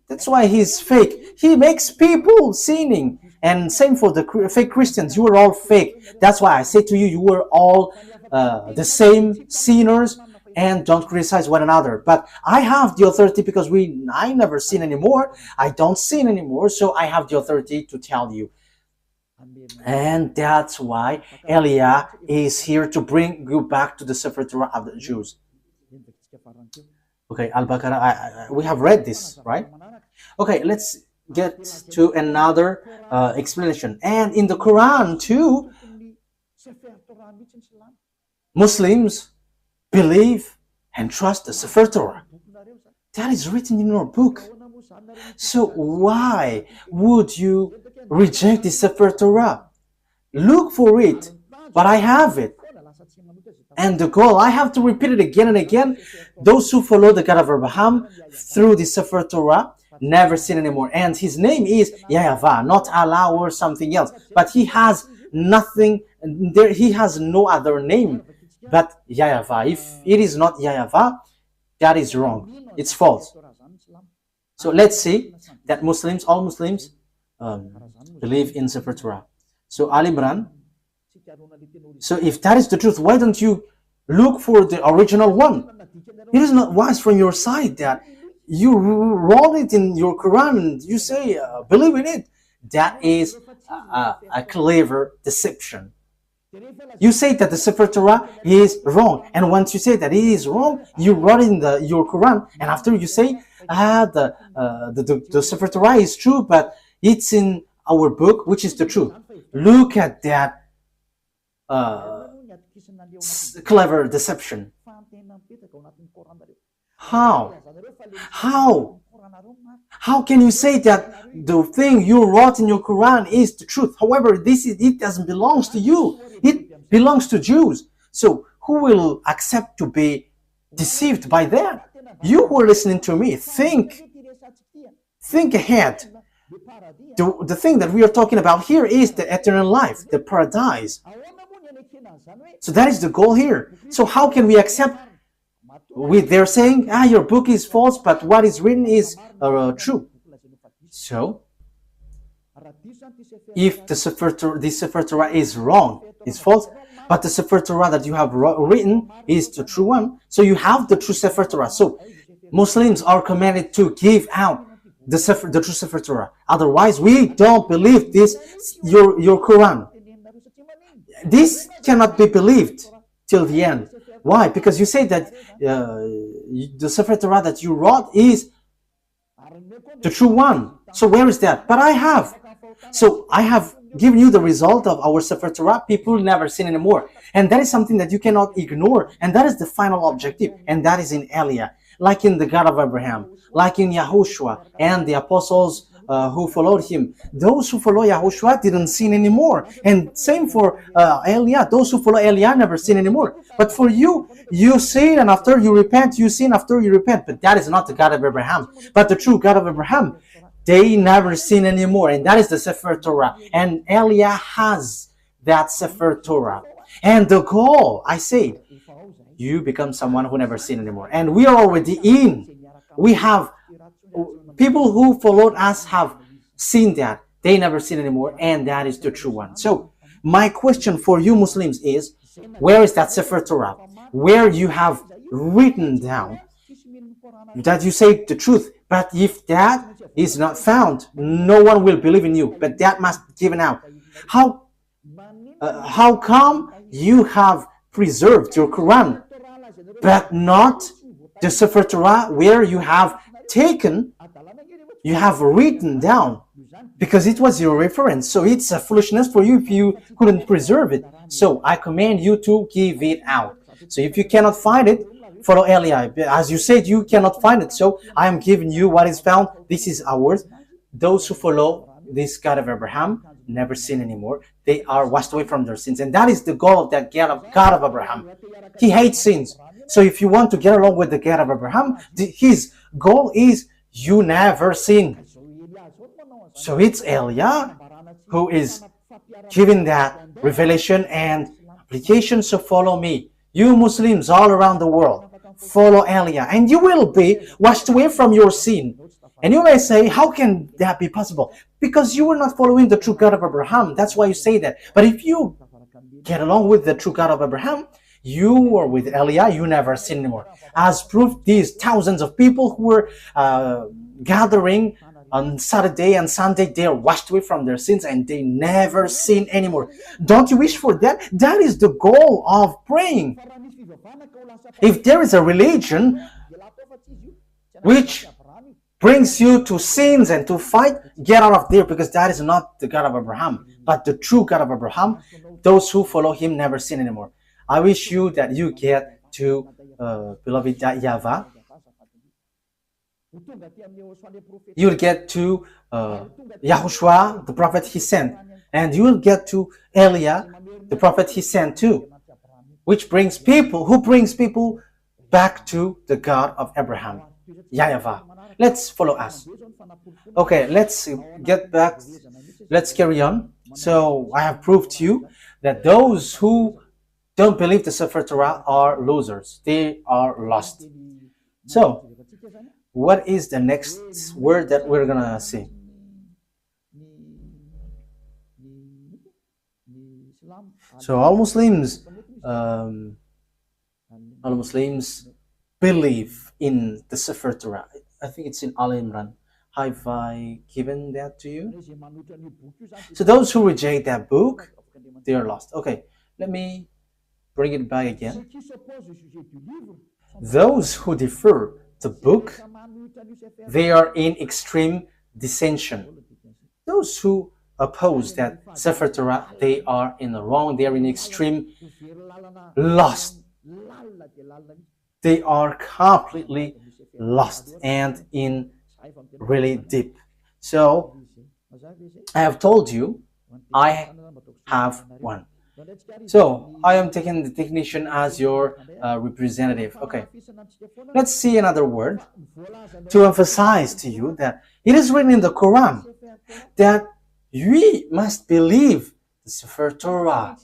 That's why he's fake. He makes people sinning. And same for the fake Christians. You are all fake. That's why I say to you, you are all the same sinners, and don't criticize one another. But I have the authority because I never sin anymore. I don't sin anymore, so I have the authority to tell you. And that's why Elia is here to bring you back to the Sefer Torah of the Jews. Okay, Al-Baqarah, we have read this, right? Okay, let's get to another explanation. And in the Quran too, Muslims believe and trust the Sefer Torah. That is written in your book. So why would you reject the Sefer Torah? Look for it, but I have it. And the goal, I have to repeat it again and again. Those who follow the God of Abraham through the Sefer Torah never sin anymore. And his name is YAHVAH, not Allah or something else. But he has nothing, he has no other name but YAHVAH. If it is not YAHVAH, that is wrong. It's false. So let's see that all Muslims believe in Sefer Torah. So Al Imran. So if that is the truth, why don't you look for the original one? It is not wise from your side that you wrote it in your Quran and you say, believe in it. That is a clever deception. You say that the Sefer Torah is wrong, and once you say that it is wrong, you wrote in your Quran, and after you say, the Sefer Torah is true, but it's in our book, which is the truth. Look at that clever deception. How can you say that the thing you wrote in your Quran is the truth? However, it doesn't belong to you. It belongs to Jews. So who will accept to be deceived by that? You who are listening to me, think ahead. The thing that we are talking about here is the eternal life, the paradise. So that is the goal here. So how can we accept? They're saying, your book is false, but what is written is true. So, if the Sefer Torah is wrong, is false, but the Sefer Torah that you have written is the true one, so you have the true Sefer Torah. So, Muslims are commanded to give out the true Sefer Torah. Otherwise, we don't believe this, your Quran. This cannot be believed till the end. Why? Because you say that the Sefer Torah that you wrote is the true one. So where is that? But I have. So I have given you the result of our Sefer Torah. People never sin anymore. And that is something that you cannot ignore. And that is the final objective. And that is in Eliah. Like in the God of Abraham. Like in YAHOSHUAH and the apostles who followed him. Those who follow YAHOSHUAH didn't sin anymore. And same for Eliah. Those who follow Eliah never sin anymore. But for you, you sin and after you repent, you sin after you repent. But that is not the God of Abraham. But the true God of Abraham, they never sin anymore. And that is the Sefer Torah. And Eliah has that Sefer Torah. And the goal, I say, you become someone who never sin anymore. And we are already in. We have people who followed us have seen that. They never sin anymore. And that is the true one. So my question for you Muslims is, where is that Sefer Torah? Where you have written down that you say the truth. But if that is not found, no one will believe in you. But that must be given out. How come you have preserved your Quran, but not the Sefer Torah where you have taken, you have written down? Because it was your reference. So it's a foolishness for you if you couldn't preserve it. So I command you to give it out. So if you cannot find it, follow Eliah. As you said, you cannot find it. So I am giving you what is found. This is ours. Those who follow this God of Abraham never sin anymore. They are washed away from their sins. And that is the goal of that God of Abraham. He hates sins. So if you want to get along with the God of Abraham, his goal is you never sin. So it's Eliah who is giving that revelation and application. So follow me. You Muslims all around the world, follow Eliah, and you will be washed away from your sin. And you may say, how can that be possible? Because you were not following the true God of Abraham. That's why you say that. But if you get along with the true God of Abraham, you are with Eliah, you never sin anymore. As proof, these thousands of people who were gathering on Saturday and Sunday, they are washed away from their sins and they never sin anymore. Don't you wish for that? That is the goal of praying. If there is a religion which brings you to sins and to fight, get out of there, because that is not the God of Abraham. But the true God of Abraham, those who follow him never sin anymore. I wish you that you get to beloved YAHVAH. You'll get to YAHOSHUAH, the prophet he sent. And you will get to Eliah, the prophet he sent too. Which brings people, who brings people back to the God of Abraham, YAHVAH. Let's follow us. Okay, let's get back. Let's carry on. So I have proved to you that those who don't believe the Sefer Torah are losers. They are lost. So what is the next word that we're gonna see? So all Muslims believe in the Sefer Torah. I think it's in Al Imran. Have I given that to you? So those who reject that book, they are lost. Okay, let me bring it back again. Those who defer the book, they are in extreme dissension. Those who oppose that Sefer Torah, they are in the wrong. They are in extreme lost. They are completely lost and in really deep. So I have told you I have one. So I am taking the technician as your representative. Okay, let's see another word to emphasize to you that it is written in the Quran that we must believe the Sefer Torah.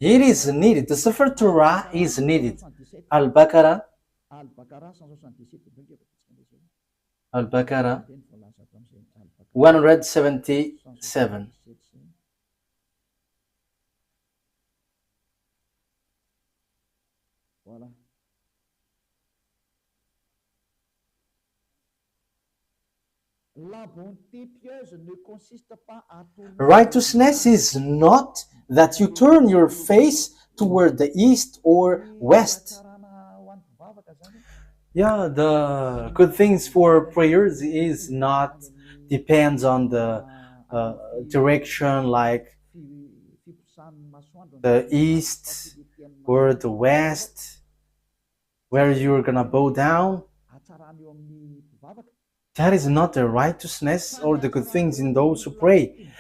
It is needed. The Sefer Torah is needed. Al-Baqarah 177. Righteousness is not that you turn your face toward the east or west. Yeah, the good things for prayers is not depends on the direction, like the east or the west, where you're gonna bow down. That is not the righteousness or the good things in those who pray,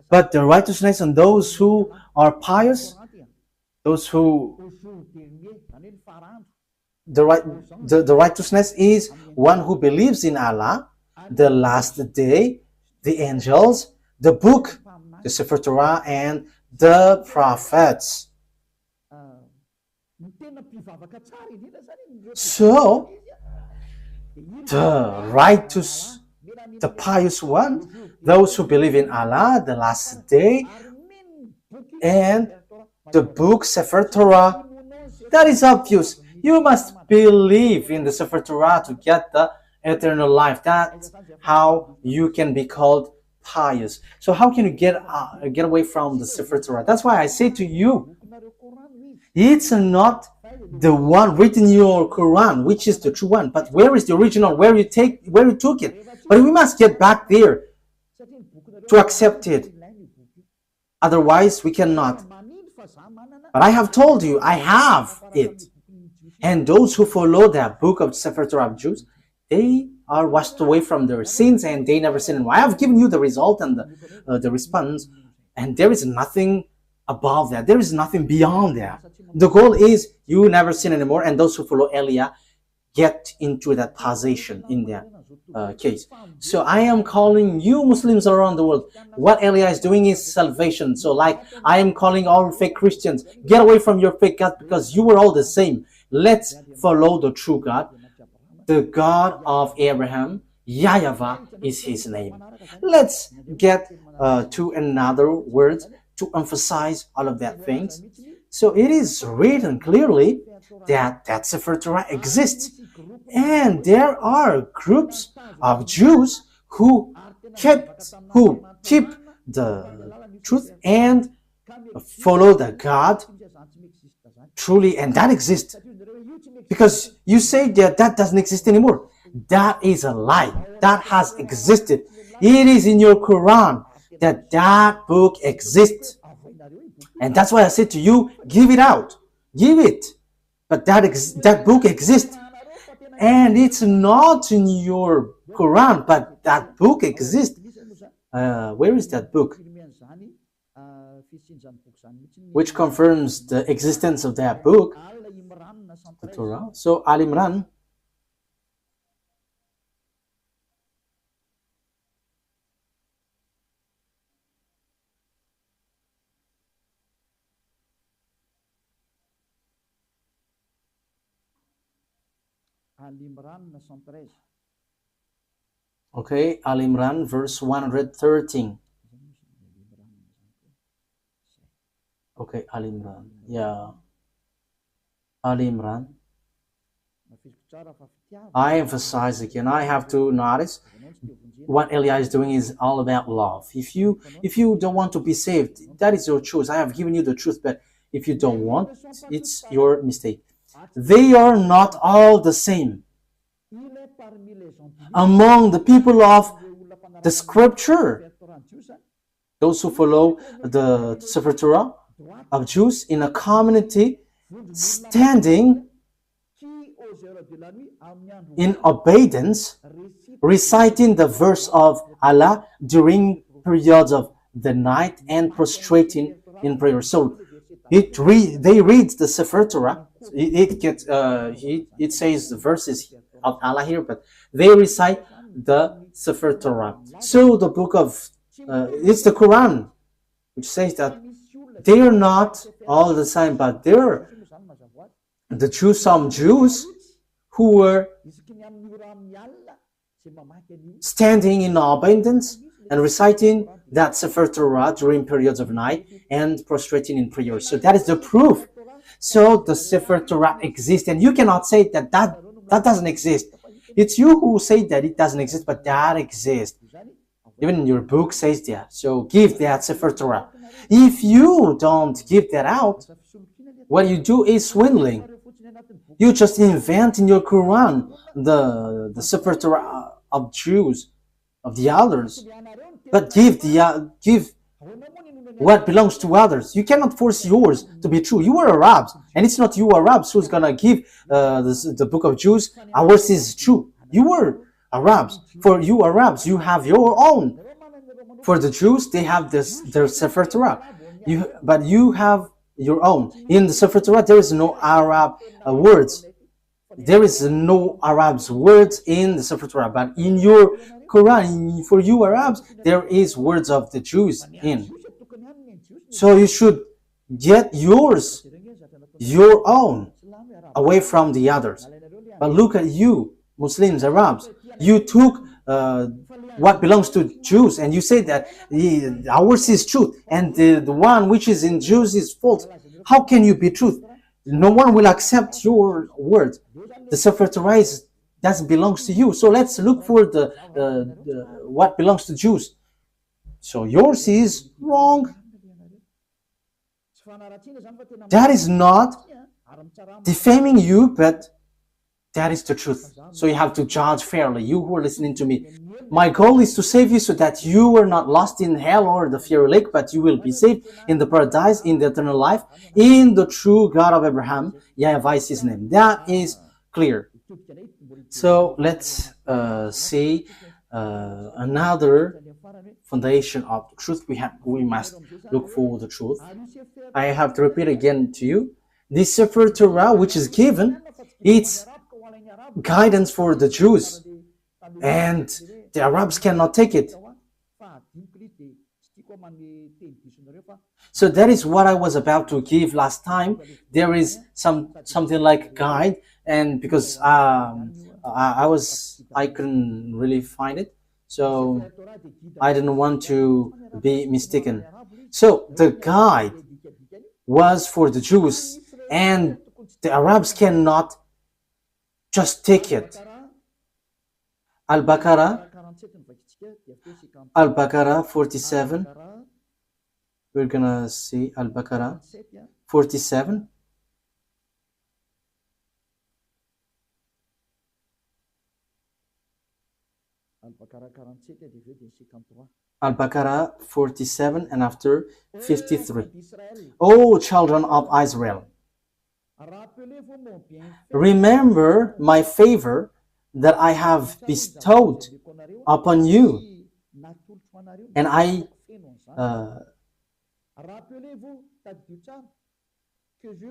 but the righteousness in those who are pious, those who the righteousness is one who believes in Allah, the last day, the angels, the book, the Sefer Torah, and the prophets. So the righteous, the pious one, those who believe in Allah, the last day, and the book Sefer Torah, that is obvious. You must believe in the Sefer Torah to get the eternal life. That's how you can be called pious. So how can you get away from the Sefer Torah? That's why I say to you, it's not the one written in your Quran, which is the true one, but where is the original, where you took it? But we must get back there to accept it. Otherwise, we cannot. But I have told you, I have it. And those who follow the book of Sefer Torah of Jews, they are washed away from their sins and they never sin anymore. I have given you the result and the response, and there is nothing above that. There is nothing beyond that. The goal is you never sin anymore, and those who follow Elia get into that position in that case. So I am calling you Muslims around the world. What Elia is doing is salvation. So like I am calling all fake Christians, get away from your fake God because you were all the same. Let's follow the true God, the God of Abraham. YAHVAH is his name. Let's get to another word to emphasize all of that things. So it is written clearly that Sefer Torah exists, and there are groups of Jews who keep the truth and follow the God truly, and that exists. Because you say that doesn't exist anymore. That is a lie. That has existed. It is in your Quran that book exists. And that's why I said to you, give it out. Give it. But that book exists. And it's not in your Quran, but that book exists. Where is that book? Which confirms the existence of that book, the Torah. So Al Imran. Okay, Al Imran, verse 113. Okay, Al Imran. Yeah. Al Imran. I emphasize again, I have to notice what Elia is doing is all about love. If you don't want to be saved, that is your choice. I have given you the truth, but if you don't want, it's your mistake. They are not all the same. Among the people of the scripture, those who follow the Sefer Torah of Jews in a community standing in obedience, reciting the verse of Allah during periods of the night and prostrating in prayer. So they read the Sefer Torah. It says the verses of Allah here, but they recite the Sefer Torah. So the book of it's the Quran, which says that they are not all the same, but they're the Jews, some Jews who were standing in abundance and reciting that Sefer Torah during periods of night and prostrating in prayer. So that is the proof. So the Sefer Torah exists, and you cannot say that doesn't exist. It's you who say that it doesn't exist, but that exists. Even your book says that. So give that Sefer Torah. If you don't give that out, what you do is swindling. You just invent in your Quran the Sefer Torah of Jews, of the others, but give what belongs to others. You cannot force yours to be true. You are Arabs, and it's not you Arabs who's gonna give the book of Jews. Ours is true. You are Arabs. For you Arabs, you have your own. For the Jews, they have their Sefer Torah. But you have your own. In the Sefer Torah, there is no Arab words. There is no Arabs words in the Sefer Torah. But in your Quran, for you Arabs, there is words of the Jews in. So you should get yours, your own, away from the others. But look at you, Muslims, Arabs. You took what belongs to Jews, and you say that ours is truth, and the one which is in Jews is false. How can you be truth? No one will accept your word. The Sefer Torah doesn't belong to you. So let's look for the what belongs to Jews. So yours is wrong. That is not defaming you, but that is the truth. So you have to judge fairly, you who are listening to me. My goal is to save you so that you are not lost in hell or the fiery lake, but you will be saved in the paradise, in the eternal life, in the true God of Abraham. YAHVAH is his name. That is clear. So let's see another foundation of the truth. We must look for the truth. I have to repeat again to you. This Sefer Torah, which is given, it's guidance for the Jews, and the Arabs cannot take it. So that is what I was about to give last time. There is something like guide, and because I couldn't really find it, so I didn't want to be mistaken. So the guide was for the Jews, and the Arabs cannot just take it. Al-Baqarah 47. We're gonna see Al-Baqarah 47. Al-Baqarah 47 and after 53. O children of Israel, remember my favor that I have bestowed upon you, and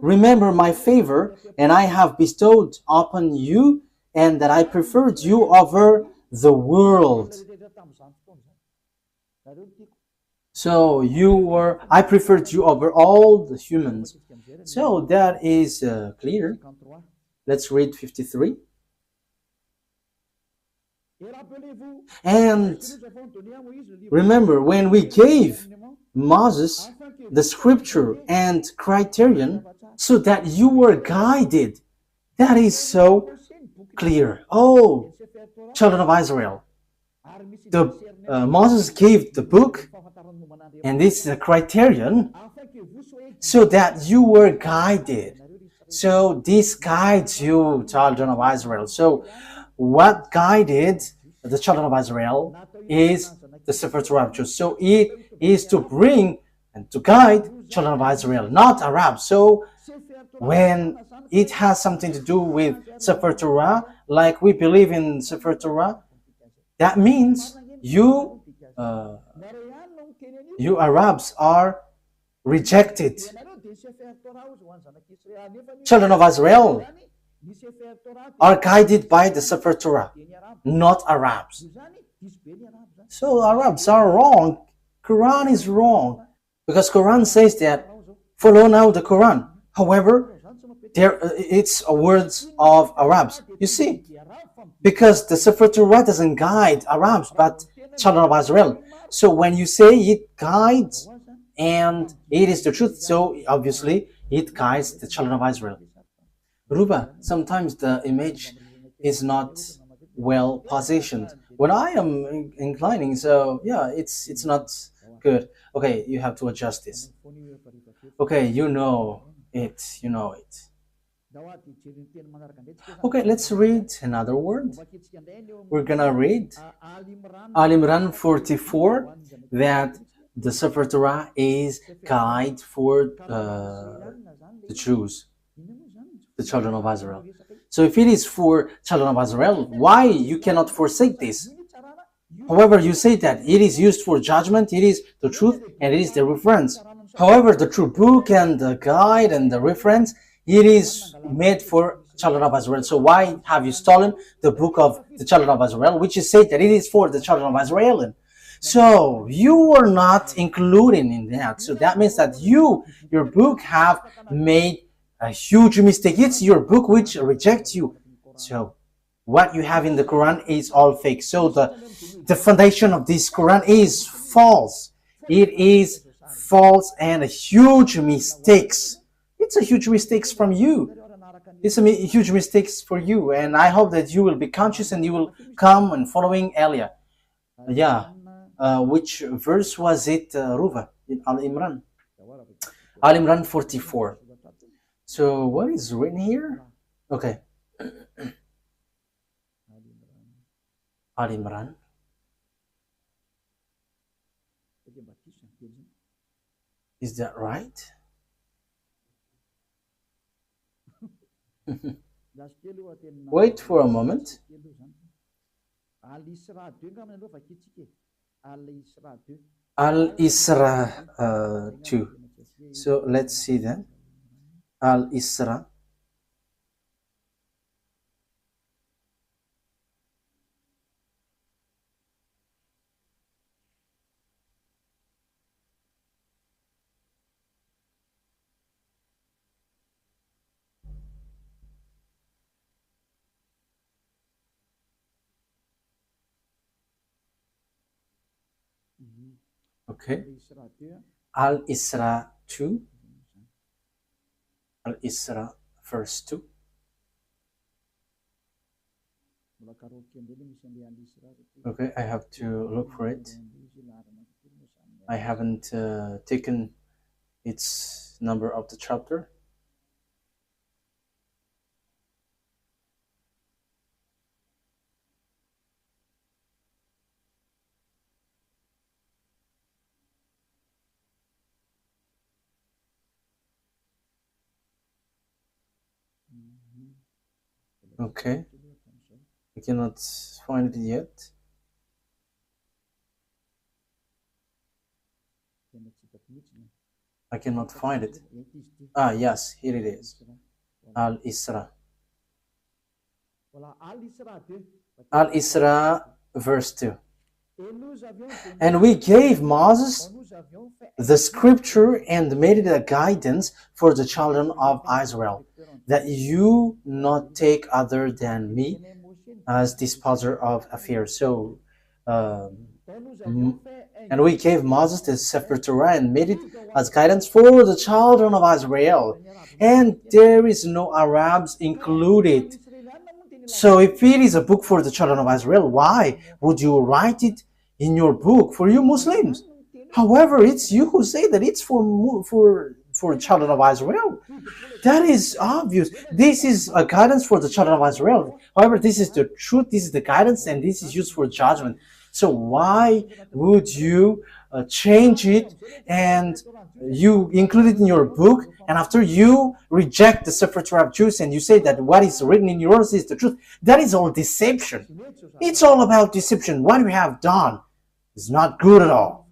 remember my favor, and I have bestowed upon you, and that I preferred you over the world. So I preferred you over all the humans. So that is clear. Let's read 53. And remember, when we gave Moses the scripture and criterion so that you were guided, that is so clear. Oh, children of Israel, Moses gave the book, and this is a criterion so that you were guided. So this guides you, children of Israel. So what guided the children of Israel is the Sefer Torah. So it is to bring and to guide children of Israel, not Arabs. So when it has something to do with Sefer Torah, like we believe in Sefer Torah, that means you Arabs are rejected. Children of Israel are guided by the Sefer Torah, not Arabs. So Arabs are wrong. Quran is wrong, because Quran says that follow now the Quran. However, it's words of Arabs. You see, because the Sefer Torah doesn't guide Arabs, but children of Israel. So when you say it guides and it is the truth, so obviously it guides the children of Israel. Ruba, sometimes the image is not well positioned. When I am inclining, so yeah, it's not good. Okay, you have to adjust this. Okay, you know it. You know it. Okay, let's read another word. We're gonna read Al Imran 44 that the Sefer Torah is guide for the Jews, the children of Israel. So if it is for children of Israel, why you cannot forsake this? However, you say that it is used for judgment, it is the truth, and it is the reference. However, the true book and the guide and the reference, it is made for children of Israel. So why have you stolen the book of the children of Israel, which is said that it is for the children of Israel? So you are not including in that. So that means that your book have made a huge mistake. It's your book which rejects you. So what you have in the Quran is all fake. So the foundation of this Quran is false. It is false and a huge mistakes. It's a huge mistakes from you. It's a huge mistakes for you, and I hope that you will be conscious and you will come and following Elia. Yeah, which verse was it, Ruva? In Al Imran. Al Imran 44. So what is written here? Okay. Al Imran. Is that right? Wait for a moment. Al-Isra 2. So let's see then. Al-Isra. Okay. Al-Isra 2. Al-Isra verse 2. Okay, I have to look for it. I haven't taken its number of the chapter. Okay, I cannot find it yet. I cannot find it. Ah, yes, here it is. Al-Isra. Al-Isra verse 2. And we gave Moses the scripture and made it a guidance for the children of Israel, that you not take other than me as disposer of affairs. So, and we gave Moses the Sefer Torah and made it as guidance for the children of Israel. And there is no Arabs included. So if it is a book for the children of Israel, why would you write it in your book for you Muslims? However, it's you who say that it's for children of Israel. That is obvious. This is a guidance for the children of Israel. However, this is the truth, this is the guidance, and this is used for judgment. So why would you change it and you include it in your book, and after you reject the Sefer Torah of Jews and you say that what is written in yours is the truth? That is all deception. It's all about deception. What you have done is not good at all.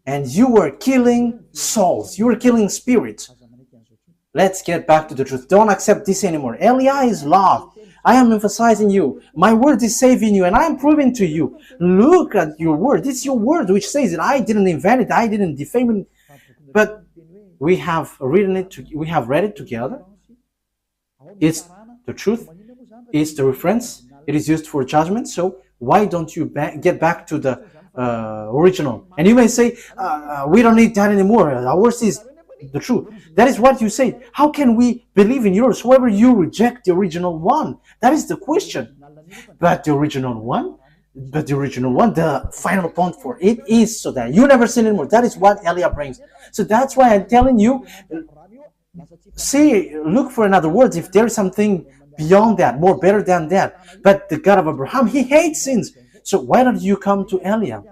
And you were killing souls. You were killing spirits. Let's get back to the truth. Don't accept this anymore. Elia is love. I am emphasizing you. My word is saving you, and I am proving to you. Look at your word. It's your word which says that I didn't invent it. I didn't defame it. But we have written it. We have read it together. It's the truth. It's the reference. It is used for judgment. So why don't you get back to the original? And you may say, we don't need that anymore. Ours is the truth. That is what you say. How can we believe in yours? However, you reject the original one. That is the question. But the original one, the final point for it is so that you never sin anymore. That is what Eliah brings. So that's why I'm telling you, see, look for another words if there is something beyond that, more better than that. But the God of Abraham, he hates sins. So why don't you come to Eliah?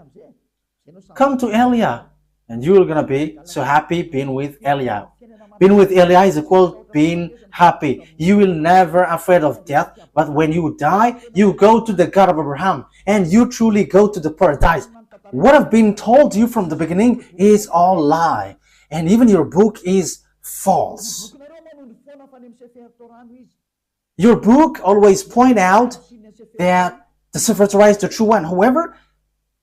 Come to Eliah, and you're gonna be so happy being with Eliah. Being with Eliah is equal being happy. You will never afraid of death, but when you die, you go to the God of Abraham, and you truly go to the paradise. What I've been told you from the beginning is all lie, and even your book is false. Your book always point out that the Sefer Torah is the true one. However,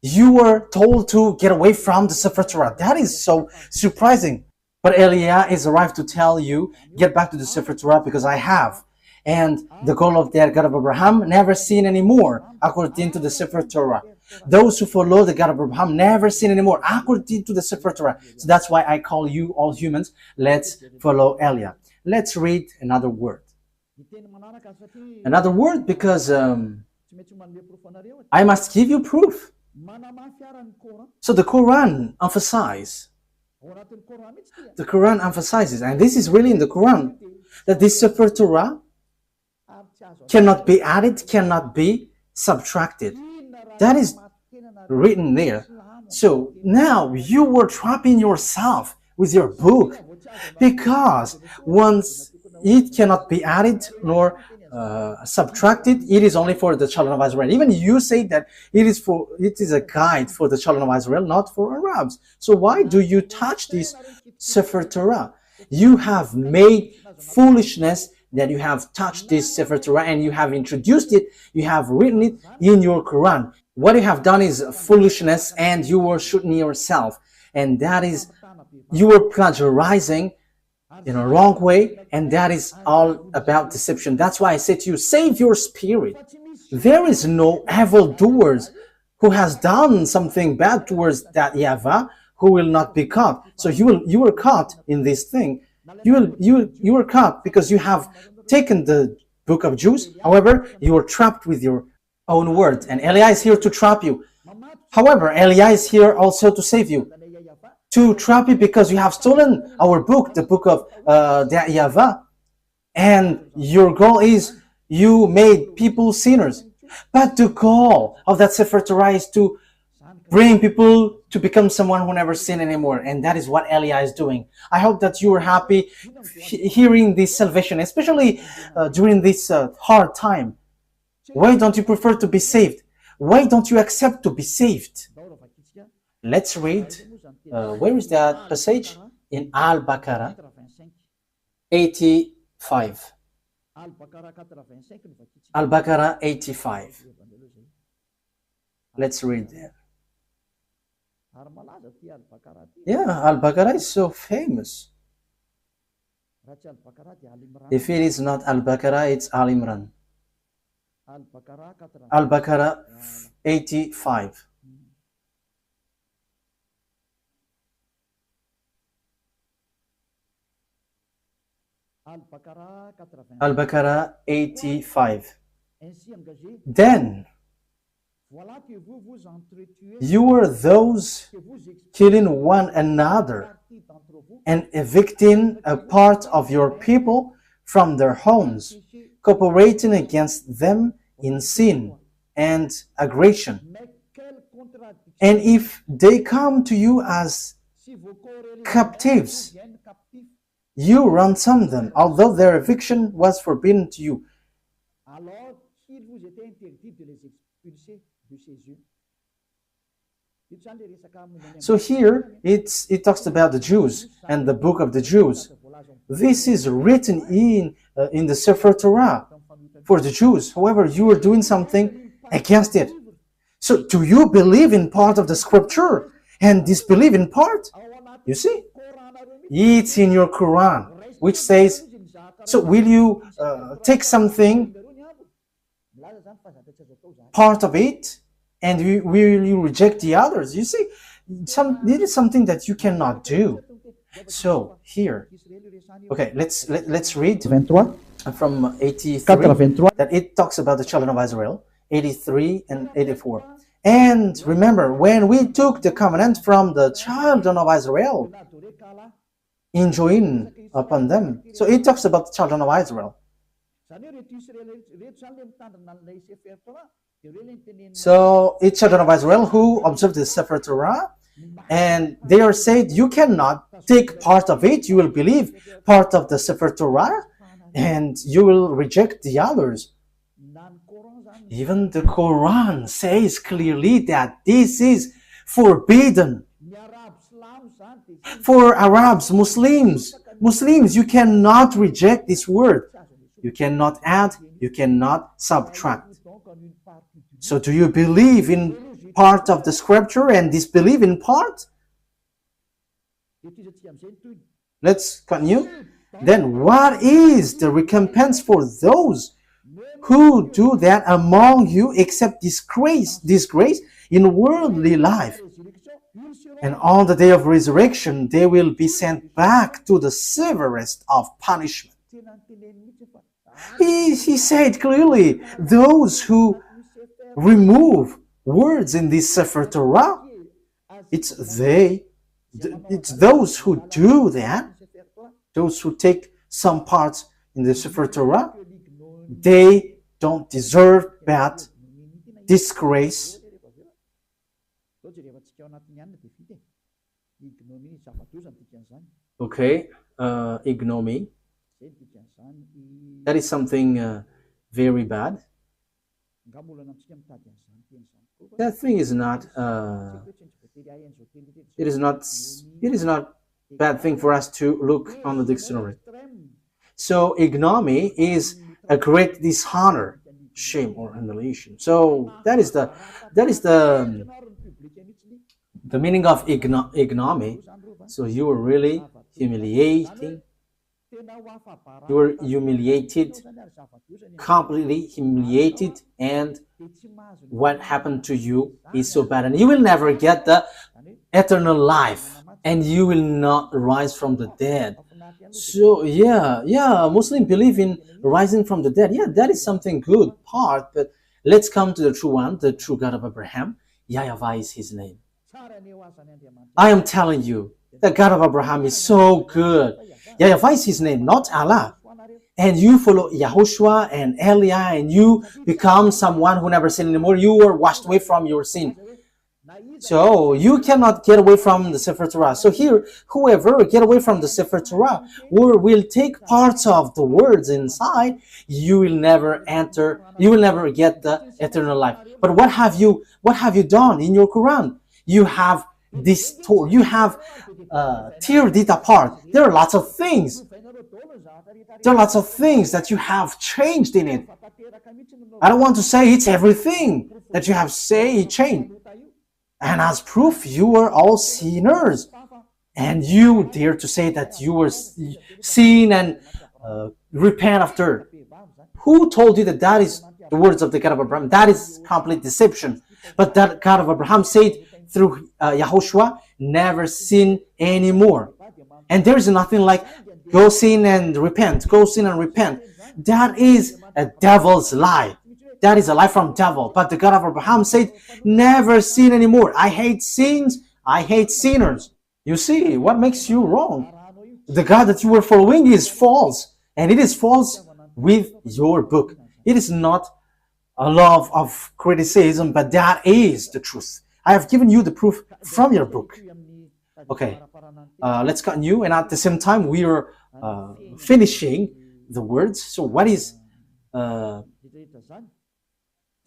you were told to get away from the Sefer Torah. That is so surprising. But Eliah is arrived to tell you, get back to the Sefer Torah because I have. And the goal of the God of Abraham, never sin anymore, according to the Sefer Torah. Those who follow the God of Abraham never sin anymore, according to the Sefer Torah. So that's why I call you all humans. Let's follow Eliah. Let's read another word. Another word because I must give you proof. So the Quran emphasizes, and this is really in the Quran, that this Sefer Torah cannot be added, cannot be subtracted. That is written there. So now you were trapping yourself with your book, because once it cannot be added nor subtracted, it is only for the children of Israel. Even you say that it is a guide for the children of Israel, not for Arabs. So why do you touch this Sefer Torah? You have made foolishness that you have touched this Sefer Torah, and you have introduced it, you have written it in your Quran. What you have done is foolishness, and you were shooting yourself, and that is, you were plagiarizing in a wrong way, and that is all about deception. That's why I say to you, save your spirit. There is no evildoers who has done something bad towards that YAHVAH who will not be caught. So you were caught in this thing. You were caught because you have taken the book of Jews. However, you were trapped with your own words, and Eliah is here to trap you. However, Eliah is here also to save you, to trap you, because you have stolen our book, the book of the YAHVAH, and your goal is you made people sinners. But the goal of that Sefer Torah is to bring people to become someone who never sin anymore, and that is what Eliah is doing. I hope that you are happy hearing this salvation, especially during this hard time. Why don't you prefer to be saved? Why don't you accept to be saved? Let's read. Where is that passage? In Al-Baqarah 85. Al-Baqarah 85. Let's read there. Yeah, Al-Baqarah is so famous. If it is not Al-Baqarah, it's Al-Imran. Al-Baqarah 85. Al-Baqarah 85. Then you were those killing one another and evicting a part of your people from their homes, cooperating against them in sin and aggression. And if they come to you as captives, you ransom them, although their eviction was forbidden to you. So here it talks about the Jews and the book of the Jews. This is written in the Sefer Torah for the Jews. However, you are doing something against it. So do you believe in part of the scripture and disbelieve in part? You see? It's in your Quran, which says, so will you take something, part of it, and will you reject the others? You see, it is something that you cannot do. So here, okay, let's read. from 83, 83. that it talks about the children of Israel, 83 and 84. And remember, when we took the covenant from the children of Israel, enjoin upon them. So it talks about the children of Israel. So it's children of Israel who observe the Sefer Torah, and they are said, you cannot take part of it, you will believe part of the Sefer Torah, and you will reject the others. Even the Quran says clearly that this is forbidden. For Arabs, Muslims, you cannot reject this word. You cannot add, you cannot subtract. So do you believe in part of the scripture and disbelieve in part? Let's continue. Then what is the recompense for those who do that among you except disgrace in worldly life? And on the day of resurrection, they will be sent back to the severest of punishment. He said clearly, those who remove words in this Sefer Torah, it's those who do that, those who take some parts in the Sefer Torah, they don't deserve that disgrace. Okay, ignominy. That is something very bad. That thing is not. It is not bad thing for us to look on the dictionary. So ignominy is a great dishonor, shame, or humiliation. So that is the meaning of ignominy. So you are really humiliating. You were humiliated, completely humiliated, and what happened to you is so bad, and you will never get the eternal life, and you will not rise from the dead. So yeah, Muslims believe in rising from the dead. Yeah, that is something good part, but let's come to the true one, the true God of Abraham. YAHVAH is his name. I am telling you, the God of Abraham is so good. YAHVAH is his name, not Allah. And you follow YAHOSHUAH and Eliah, and you become someone who never sinned anymore. You were washed away from your sin. So you cannot get away from the Sefer Torah. So here, whoever get away from the Sefer Torah or will take parts of the words inside, you will never enter, you will never get the eternal life. But what have you done in your Quran? You have distorted, you have teared it apart. There are lots of things. There are lots of things that you have changed in it. I don't want to say it's everything that you have changed. And as proof, you are all sinners. And you dare to say that you were sin and repent after. Who told you that that is the words of the God of Abraham? That is complete deception. But that God of Abraham said through YAHOSHUAH, never sin anymore. And there is nothing like go sin and repent, go sin and repent. That is a devil's lie. That is a lie from devil. But the God of Abraham said, never sin anymore. I hate sins. I hate sinners. You see, what makes you wrong? The God that you were following is false. And it is false with your book. It is not a love of criticism, but that is the truth. I have given you the proof from your book. Okay, let's continue. And at the same time, we are finishing the words. So what is the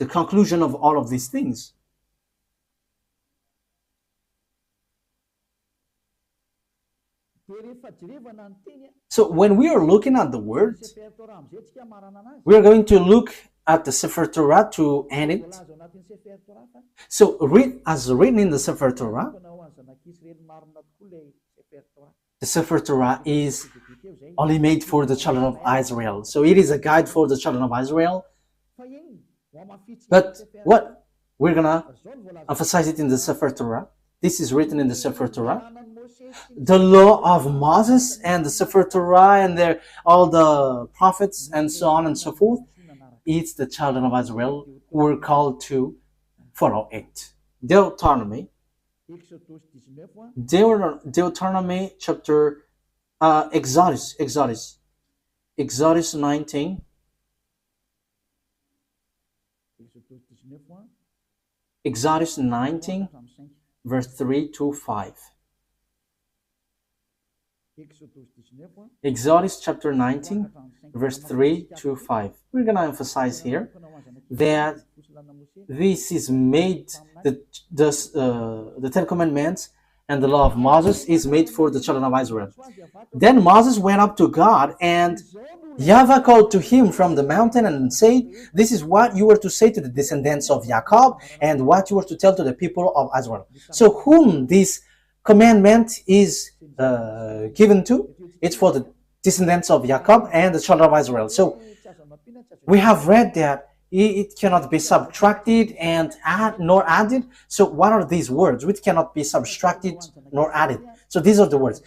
conclusion of all of these things? So when we are looking at the word, we are going to look at the Sefer Torah to end it. So as written in the Sefer Torah, the Sefer Torah is only made for the children of Israel. So it is a guide for the children of Israel. But what we're gonna emphasize it in the Sefer Torah. This is written in the Sefer Torah. the law of Moses and the Sefer Torah and all the prophets and so on and so forth, it's the children of Israel who were called to follow it. Deuteronomy chapter Exodus 19. Exodus 19, verse 3 to 5. Exodus chapter 19, verse 3 to 5. We're going to emphasize here that this is made, the Ten Commandments and the law of Moses is made for the children of Israel. Then Moses went up to God, and YAHVAH called to him from the mountain and said, "This is what you were to say to the descendants of Jacob, and what you were to tell to the people of Israel." So whom this commandment is given to? It's for the descendants of Jacob and the children of Israel. So we have read that it cannot be subtracted and nor added. So what are these words? Which cannot be subtracted nor added. So these are the words.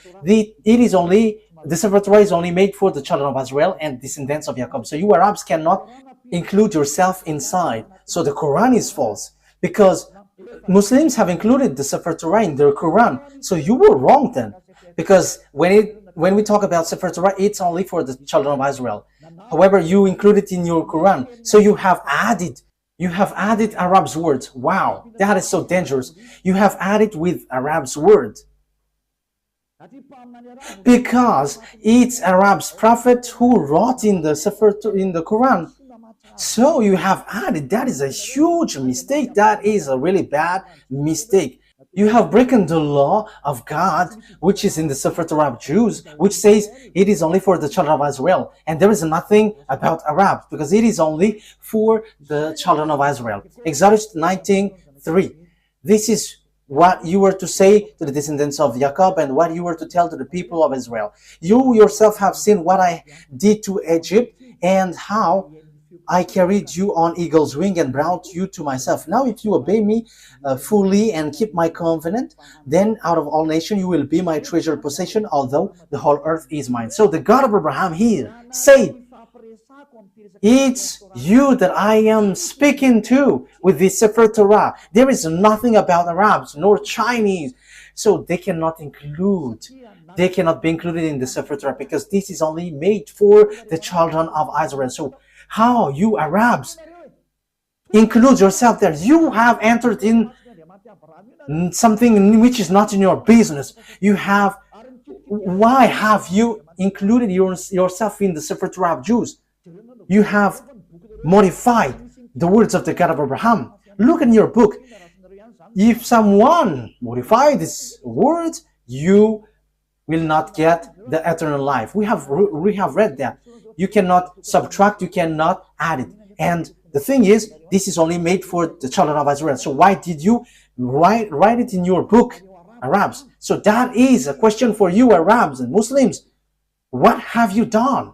The Sefer Torah is only made for the children of Israel and descendants of Jacob. So you Arabs cannot include yourself inside. So the Quran is false, because Muslims have included the Sefer Torah in their Quran. So you were wrong then, because when we talk about Sefer Torah, it's only for the children of Israel. However, you include it in your Quran. So you have added Arab's words. Wow, that is so dangerous. You have added with Arab's words, because it's Arab's prophet who wrote in the Sefer in the Quran. So you have added. That is a huge mistake. That is a really bad mistake. You have broken the law of God, which is in the Sefer Torah of Jews, which says it is only for the children of Israel. And there is nothing about Arabs, because it is only for the children of Israel. Exodus 19:3. This is what you were to say to the descendants of Jacob and what you were to tell to the people of Israel. You yourself have seen what I did to Egypt, and how I carried you on eagle's wing and brought you to myself. Now if you obey me fully and keep my covenant, then out of all nations you will be my treasured possession, although the whole earth is mine. So the God of Abraham here said, it's you that I am speaking to with the Sefer Torah. There is nothing about Arabs nor Chinese. So they cannot be included in the Sefer Torah, because this is only made for the children of Israel. So how you Arabs include yourself there? You have entered in something which is not in your business. Why have you included yourself in the Sefer Torah of Jews? You have modified the words of the God of Abraham. Look in your book. If someone modifies these words, you will not get the eternal life. We have read that. You cannot subtract, you cannot add it. And the thing is, this is only made for the children of Israel. So why did you write it in your book, Arabs? So that is a question for you, Arabs and Muslims. What have you done?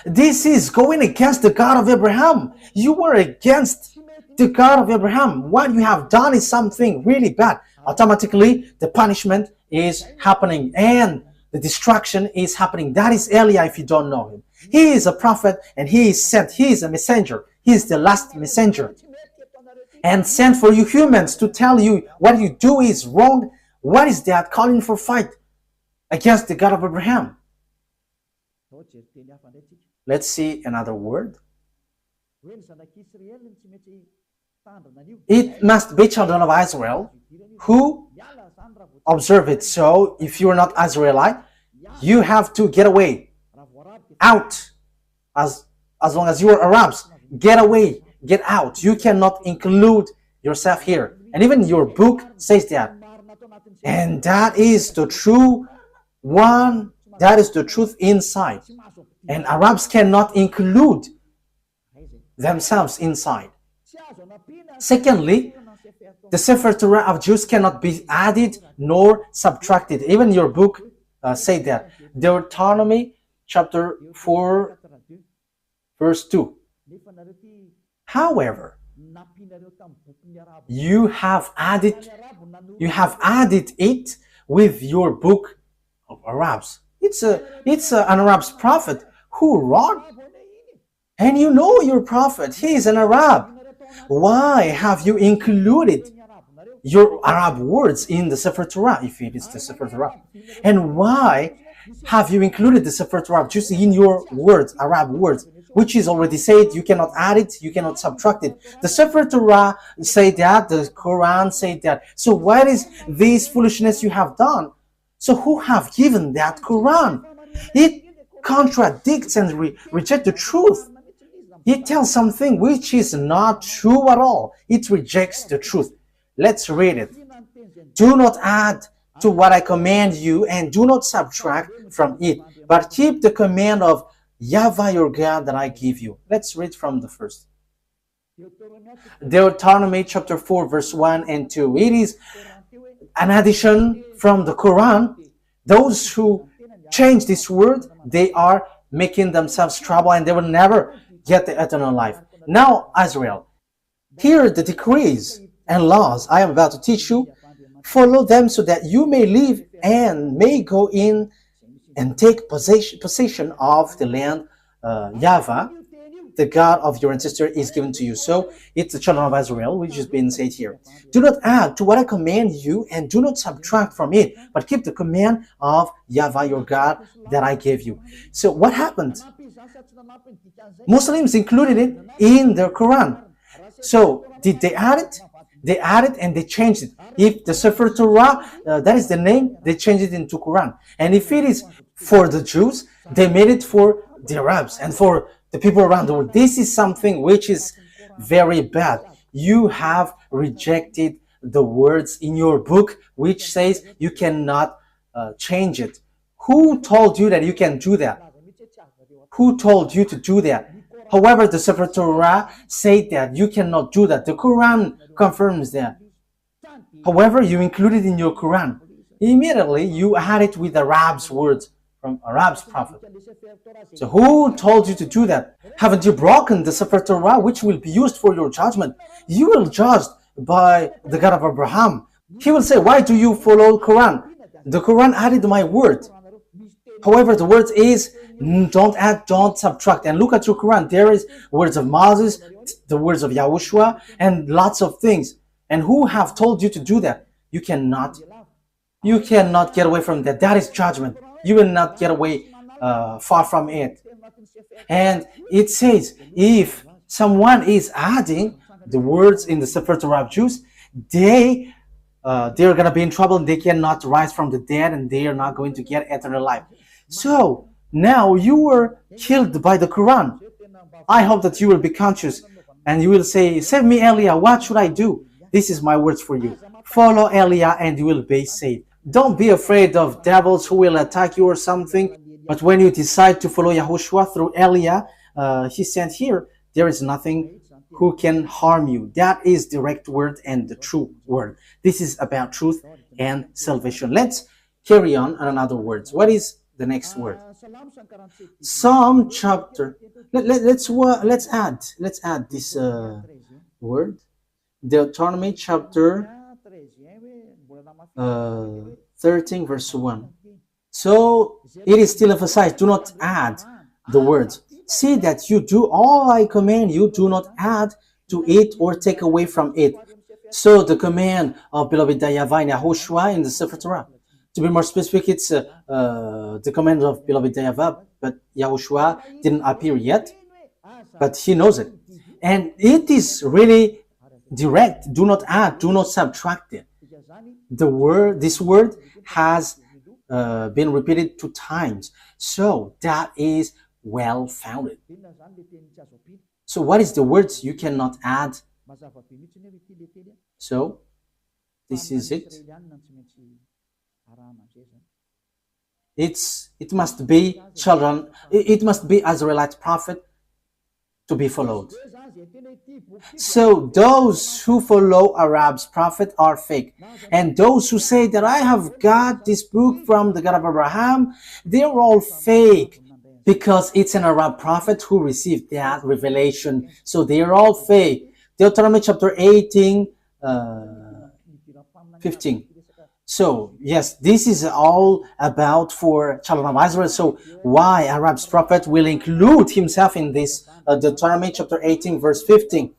This is going against the God of Abraham. You were against the God of Abraham. What you have done is something really bad. Automatically, the punishment is happening and the destruction is happening. That is Elijah, if you don't know him. He is a prophet and he is sent. He is a messenger. He is the last messenger. And sent for you humans to tell you what you do is wrong. What is that? Calling for fight against the God of Abraham. Let's see another word. It must be children of Israel who observe it. So if you are not Israelite, you have to get away, out. As long as you are Arabs, get away, get out. You cannot include yourself here. And even your book says that. And that is the true one. That is the truth inside. And Arabs cannot include themselves inside. Secondly, the Sefer Torah of Jews cannot be added nor subtracted. Even your book say that. Deuteronomy chapter 4 verse 2. However, You have added it with your book of Arabs. It's an Arab's prophet who wrote, and you know your prophet, he is an Arab. Why have you included your Arab words in the Sefer Torah, if it is the Sefer Torah? And why have you included the Sefer Torah just in your words, Arab words, which is already said, you cannot add it, you cannot subtract it. The Sefer Torah say that, the Quran say that. So what is this foolishness you have done? So who have given that Quran? It contradicts and rejects the truth. It tells something which is not true at all. It rejects the truth. Let's read it. Do not add to what I command you, and do not subtract from it, but keep the command of YAHVAH your God that I give you. Let's read from the first. Deuteronomy chapter 4 verse 1 and 2. It is an addition from the Quran. Those who change this word, they are making themselves trouble and they will never get the eternal life. Now, Israel, hear the decrees and laws I am about to teach you. Follow them so that you may live and may go in and take possession of the land YAHVAH, the God of your ancestor, is given to you. So it's the children of Israel, which is being said here. Do not add to what I command you, and do not subtract from it, but keep the command of YAHVAH your God that I gave you. So what happened? Muslims included it in their Quran. So did they add it? They added and they changed it. If the Sefer Torah, that is the name, they changed it into Quran. And if it is for the Jews, they made it for the Arabs and for the people around the world. This is something which is very bad. You have rejected the words in your book which says you cannot change it. Who told you that you can do that? Who told you to do that? However, the Sefer Torah said that you cannot do that. The Quran confirms that. However, you include it in your Quran. Immediately, you add it with Arab's words from Arab's prophet. So who told you to do that? Haven't you broken the Sefer Torah, which will be used for your judgment? You will judge by the God of Abraham. He will say, why do you follow Quran? The Quran added my word. However, the word is, don't add, don't subtract. And look at your Quran. There is words of Moses, the words of YAHOSHUAH, and lots of things. And who have told you to do that? You cannot get away from that. That is judgment. You will not get away far from it. And it says, if someone is adding the words in the Sefer Torah of Jews, they're going to be in trouble. They cannot rise from the dead, and they are not going to get eternal life. So now you were killed by the Quran. I hope that you will be conscious and you will say, save me, Elia, what should I do? This is my words for you. Follow Elia and you will be saved. Don't be afraid of devils who will attack you or something. But when you decide to follow YAHOSHUAH through Elia, he said here, there is nothing who can harm you. That is direct word and the true word. This is about truth and salvation. Let's carry on another words. What is the next word? Psalm chapter. Let's add this word. Deuteronomy chapter 13 verse 1. So it is still emphasized, do not add the words. See that you do all I command you, do not add to it or take away from it. So the command of beloved YAHVAH and YAHOSHUAH in the Sefer Torah. To be more specific, it's the command of beloved YAHVAH, but YAHOSHUAH didn't appear yet, but he knows it. And it is really direct. Do not add, do not subtract it. This word has been repeated 2 times. So that is well founded. So what is the words you cannot add? So this is it. It must be children, it must be Israelite prophet to be followed. So those who follow Arab's prophet are fake. And those who say that I have got this book from the God of Abraham, they're all fake. Because it's an Arab prophet who received that revelation. So they're all fake. Deuteronomy chapter 18, 15. So, yes, this is all about for children of Israel. So, why Arab's prophet will include himself in this Deuteronomy chapter 18, verse 15.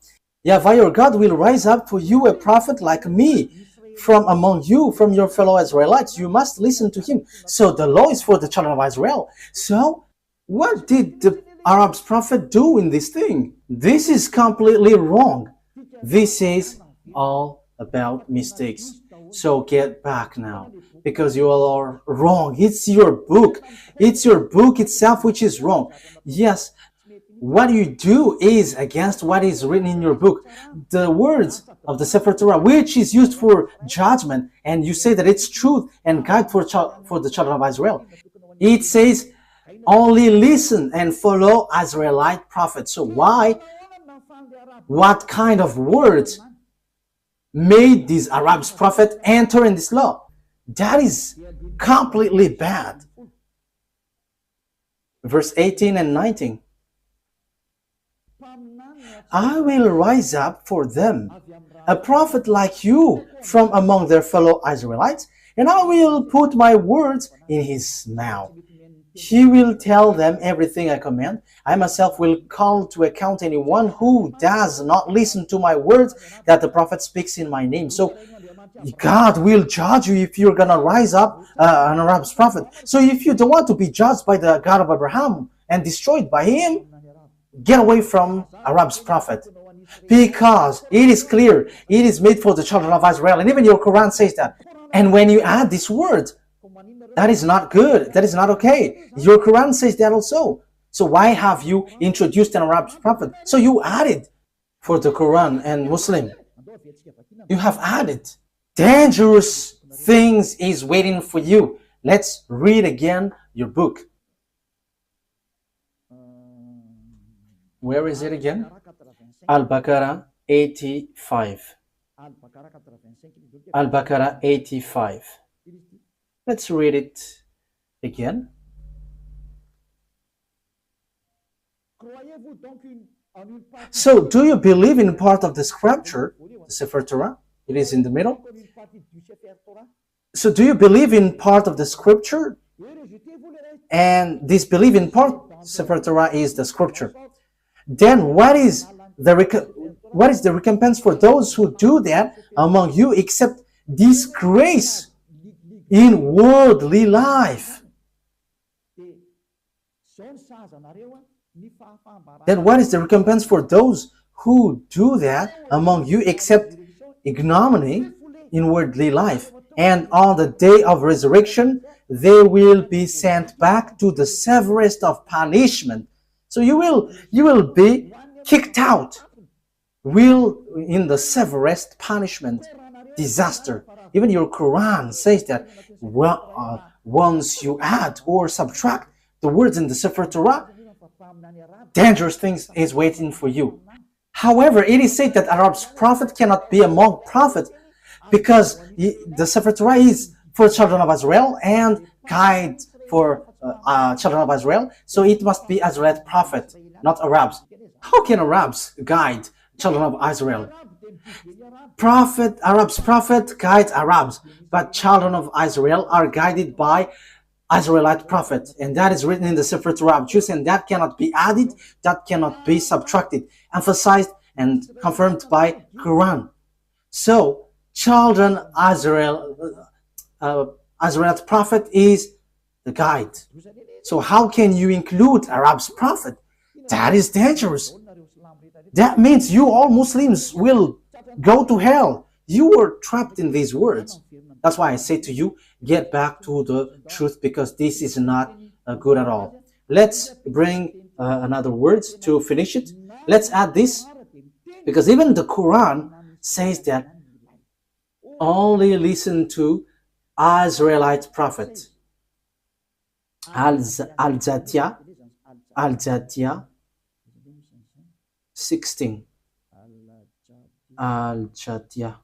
YAHVAH your God will rise up for you a prophet like me from among you, from your fellow Israelites. You must listen to him. So, the law is for the children of Israel. So, what did the Arab's prophet do in this thing? This is completely wrong. This is all about mistakes. So get back now, because you all are wrong. It's your book. It's your book itself which is wrong. Yes, what you do is against what is written in your book. The words of the Sefer Torah, which is used for judgment, and you say that it's truth and guide for the children of Israel. It says, only listen and follow Israelite prophets. So why? What kind of words made these Arabs prophet enter in this law? That is completely bad. Verse 18 and 19. I will rise up for them a prophet like you from among their fellow Israelites, and I will put my words in his mouth. He will tell them everything I command. I myself will call to account anyone who does not listen to my words that the prophet speaks in my name. So God will judge you if you're going to rise up an Arab's prophet. So if you don't want to be judged by the God of Abraham and destroyed by him, get away from Arab's prophet. Because it is clear, it is made for the children of Israel. And even your Quran says that. And when you add this word, that is not good. That is not okay. Your Quran says that also. So why have you introduced an Arab prophet? So you added for the Quran and Muslim. You have added. Dangerous things is waiting for you. Let's read again your book. Where is it again? Al-Baqarah 85. Al-Baqarah 85. Let's read it again. So, do you believe in part of the scripture, the Sefer Torah? It is in the middle. So, do you believe in part of the scripture? And this belief in part, Sefer Torah is the scripture. Then, what is the recompense for those who do that among you, except disgrace in worldly life? Then what is the recompense for those who do that among you except ignominy in worldly life? And on the day of resurrection, they will be sent back to the severest of punishment. So you will be kicked out. In the severest punishment, disaster. Even your Quran says that once you add or subtract the words in the Sefer Torah, dangerous things is waiting for you. However, it is said that Arab's prophet cannot be among prophets because the Sefer Torah is for children of Israel and guide for children of Israel. So it must be Israelite prophet, not Arabs. How can Arabs guide children of Israel? Arab's prophet guides Arabs, but children of Israel are guided by Israelite prophet, and that is written in the Sefer Torah of Jews, and that cannot be added, that cannot be subtracted, emphasized and confirmed by Quran. So, children Israelite prophet is the guide. So how can you include Arab's prophet? That is dangerous. That means you all Muslims will go to hell. You were trapped in these words. That's why I say to you, get back to the truth, because this is not good at all. Let's bring another words to finish it. Let's add this, because even the Quran says that only listen to Israelite prophet. Al-Jatiyah 16. Al-Jatiyah.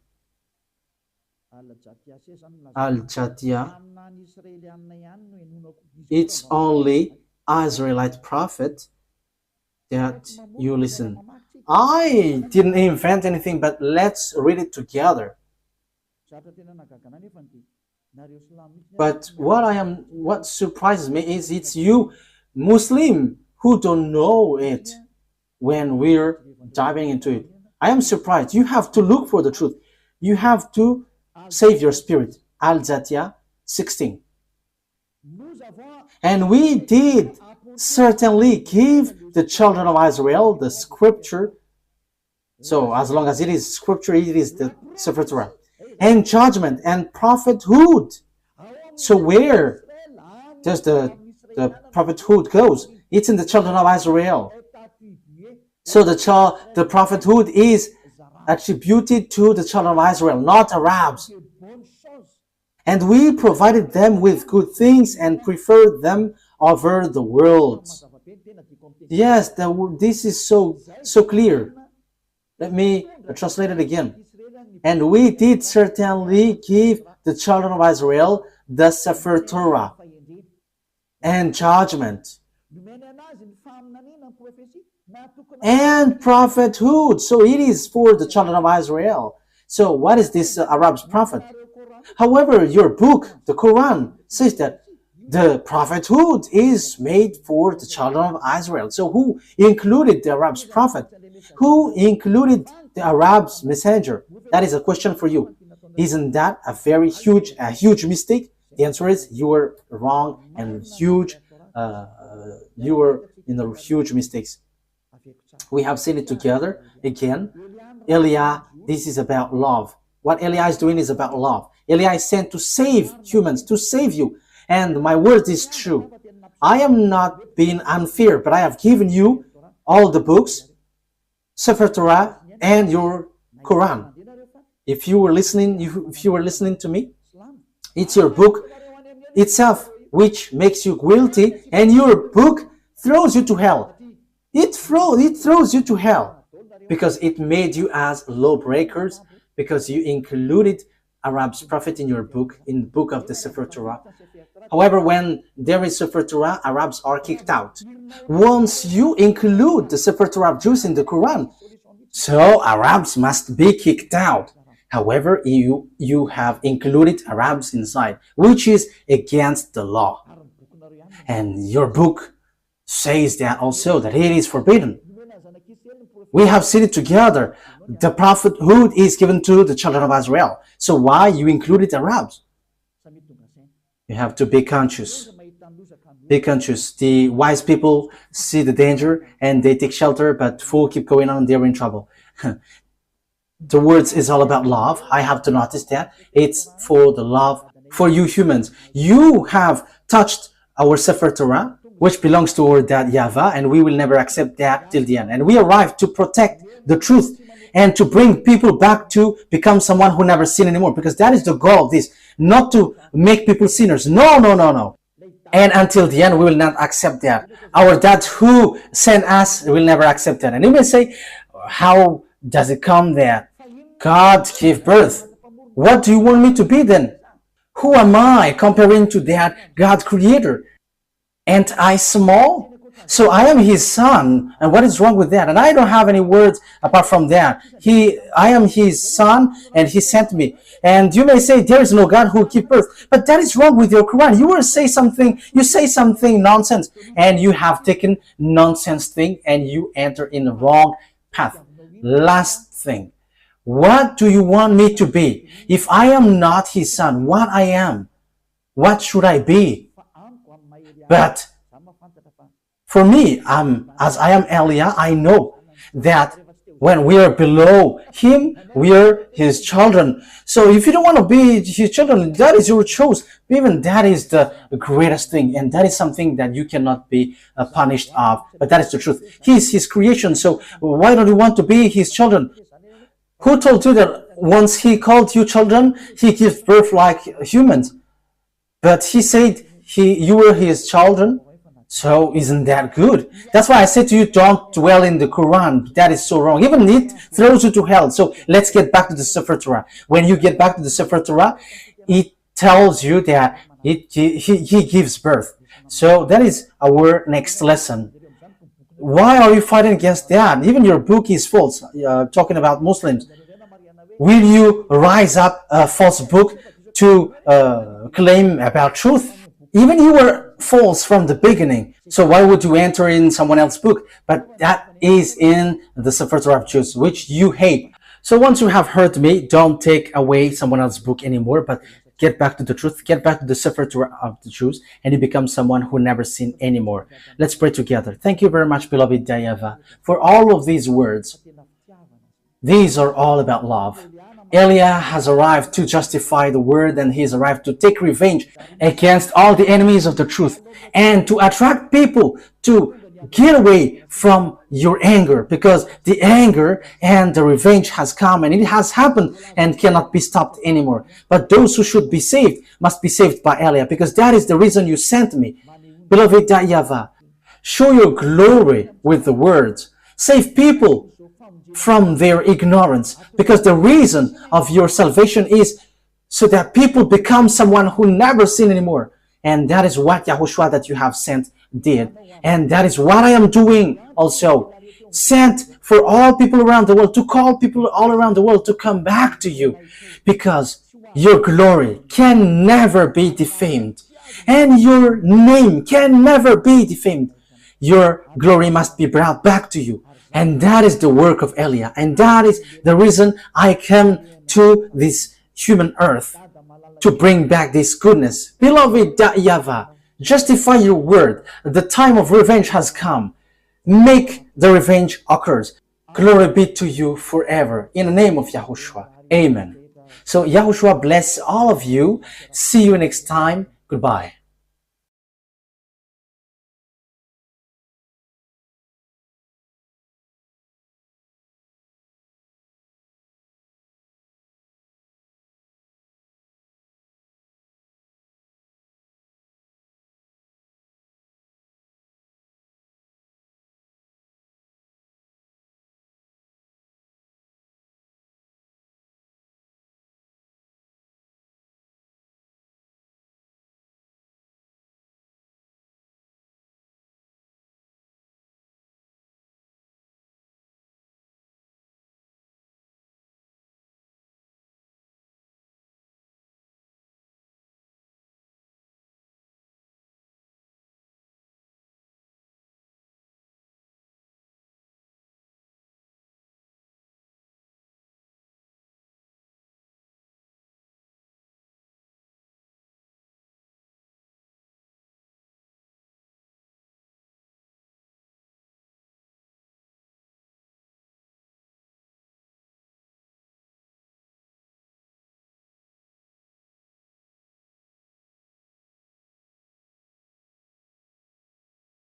It's only Israelite prophet that you listen. I didn't invent anything, but let's read it together. But what surprises me is it's you, Muslim, who don't know it when we're diving into it. I am surprised. You have to look for the truth. You have to save your spirit. Al-Zatiyah 16. And we did certainly give the children of Israel the scripture. So as long as it is scripture, it is the Sefer Torah. And judgment and prophethood. So where does the prophethood goes? It's in the children of Israel. So the prophethood is attributed to the children of Israel, not Arabs. And we provided them with good things and preferred them over the world. Yes, this is so clear. Let me translate it again. And we did certainly give the children of Israel the Sefer Torah and judgment and prophethood. So it is for the children of Israel. So what is this Arab's prophet? However, your book, the Quran, says that the prophethood is made for the children of Israel. So who included the Arab's prophet? Who included the Arab's messenger? That is a question for you. Isn't that a very huge mistake? The answer is you were wrong and huge. You were in the huge mistakes. We have seen it together again. Eliah, this is about love. What Eliah is doing is about love. Eliah is sent to save humans, to save you. And my word is true. I am not being unfair, but I have given you all the books, Sefer Torah, and your Quran. If you were listening to me, it's your book itself which makes you guilty, and your book throws you to hell. It throws you to hell because it made you as lawbreakers, because you included Arab's prophet in your book, in the book of the Sefer Torah. However, when there is Sefer Torah, Arabs are kicked out. Once you include the Sefer Torah of Jews in the Quran, so Arabs must be kicked out. However, you have included Arabs inside, which is against the law. And your book says that also, that it is forbidden. We have seen it together. The prophethood is given to the children of Israel. So why you included Arabs? You have to be conscious. Be conscious. The wise people see the danger and they take shelter, but fools keep going on, they're in trouble. The words is all about love. I have to notice that. It's for the love for you humans. You have touched our Sefer Torah, which belongs to our dad YAHVAH, and we will never accept that till the end. And we arrived to protect the truth and to bring people back to become someone who never sin anymore, because that is the goal of this, not to make people sinners. No. And until the end, we will not accept that. Our dad who sent us will never accept that. And you may say, how does it come that God gave birth? What do you want me to be then? Who am I comparing to that God creator? Ain't I small? So I am his son, and what is wrong with that? And I don't have any words apart from that. I am his son, and he sent me. And you may say there is no God who gives birth, but that is wrong with your Quran. You say something nonsense, and you have taken nonsense thing, and you enter in the wrong path. Last thing, what do you want me to be? If I am not his son, what I am? What should I be? But for me, as I am Eliah, I know that when we are below him, we are his children. So if you don't want to be his children, that is your choice. Even that is the greatest thing, and that is something that you cannot be punished of. But that is the truth. He is his creation, so why don't you want to be his children? Who told you that once he called you children, he gives birth like humans? But he said you were his children. So isn't that good? That's why I said to you, don't dwell in the Quran. That is so wrong. Even it throws you to hell. So let's get back to the Sefer Torah. When you get back to the Sefer Torah, it tells you that he gives birth. So that is our next lesson. Why are you fighting against that? Even your book is false, talking about Muslims. Will you rise up a false book to claim about truth? Even you were false from the beginning. So why would you enter in someone else's book? But that is in the Sefer Torah of Jews, which you hate. So once you have heard me, don't take away someone else's book anymore, but get back to the truth, get back to the Sefer Torah of the Jews, and you become someone who never sinned anymore. Let's pray together. Thank you very much, beloved YAHVAH, for all of these words. These are all about love. Eliah has arrived to justify the word, and he has arrived to take revenge against all the enemies of the truth and to attract people to get away from your anger, because the anger and the revenge has come and it has happened and cannot be stopped anymore. But those who should be saved must be saved by Eliah, because that is the reason you sent me. Beloved YAHVAH, show your glory with the words. Save people from their ignorance, because the reason of your salvation is so that people become someone who never sin anymore. And that is what YAHOSHUAH that you have sent did. And that is what I am doing also. Sent for all people around the world, to call people all around the world to come back to you, because your glory can never be defamed and your name can never be defamed. Your glory must be brought back to you. And that is the work of Eliah. And that is the reason I came to this human earth, to bring back this goodness. Beloved YAHVAH, justify your word. The time of revenge has come. Make the revenge occurs. Glory be to you forever. In the name of YAHOSHUAH. Amen. So YAHOSHUAH bless all of you. See you next time. Goodbye.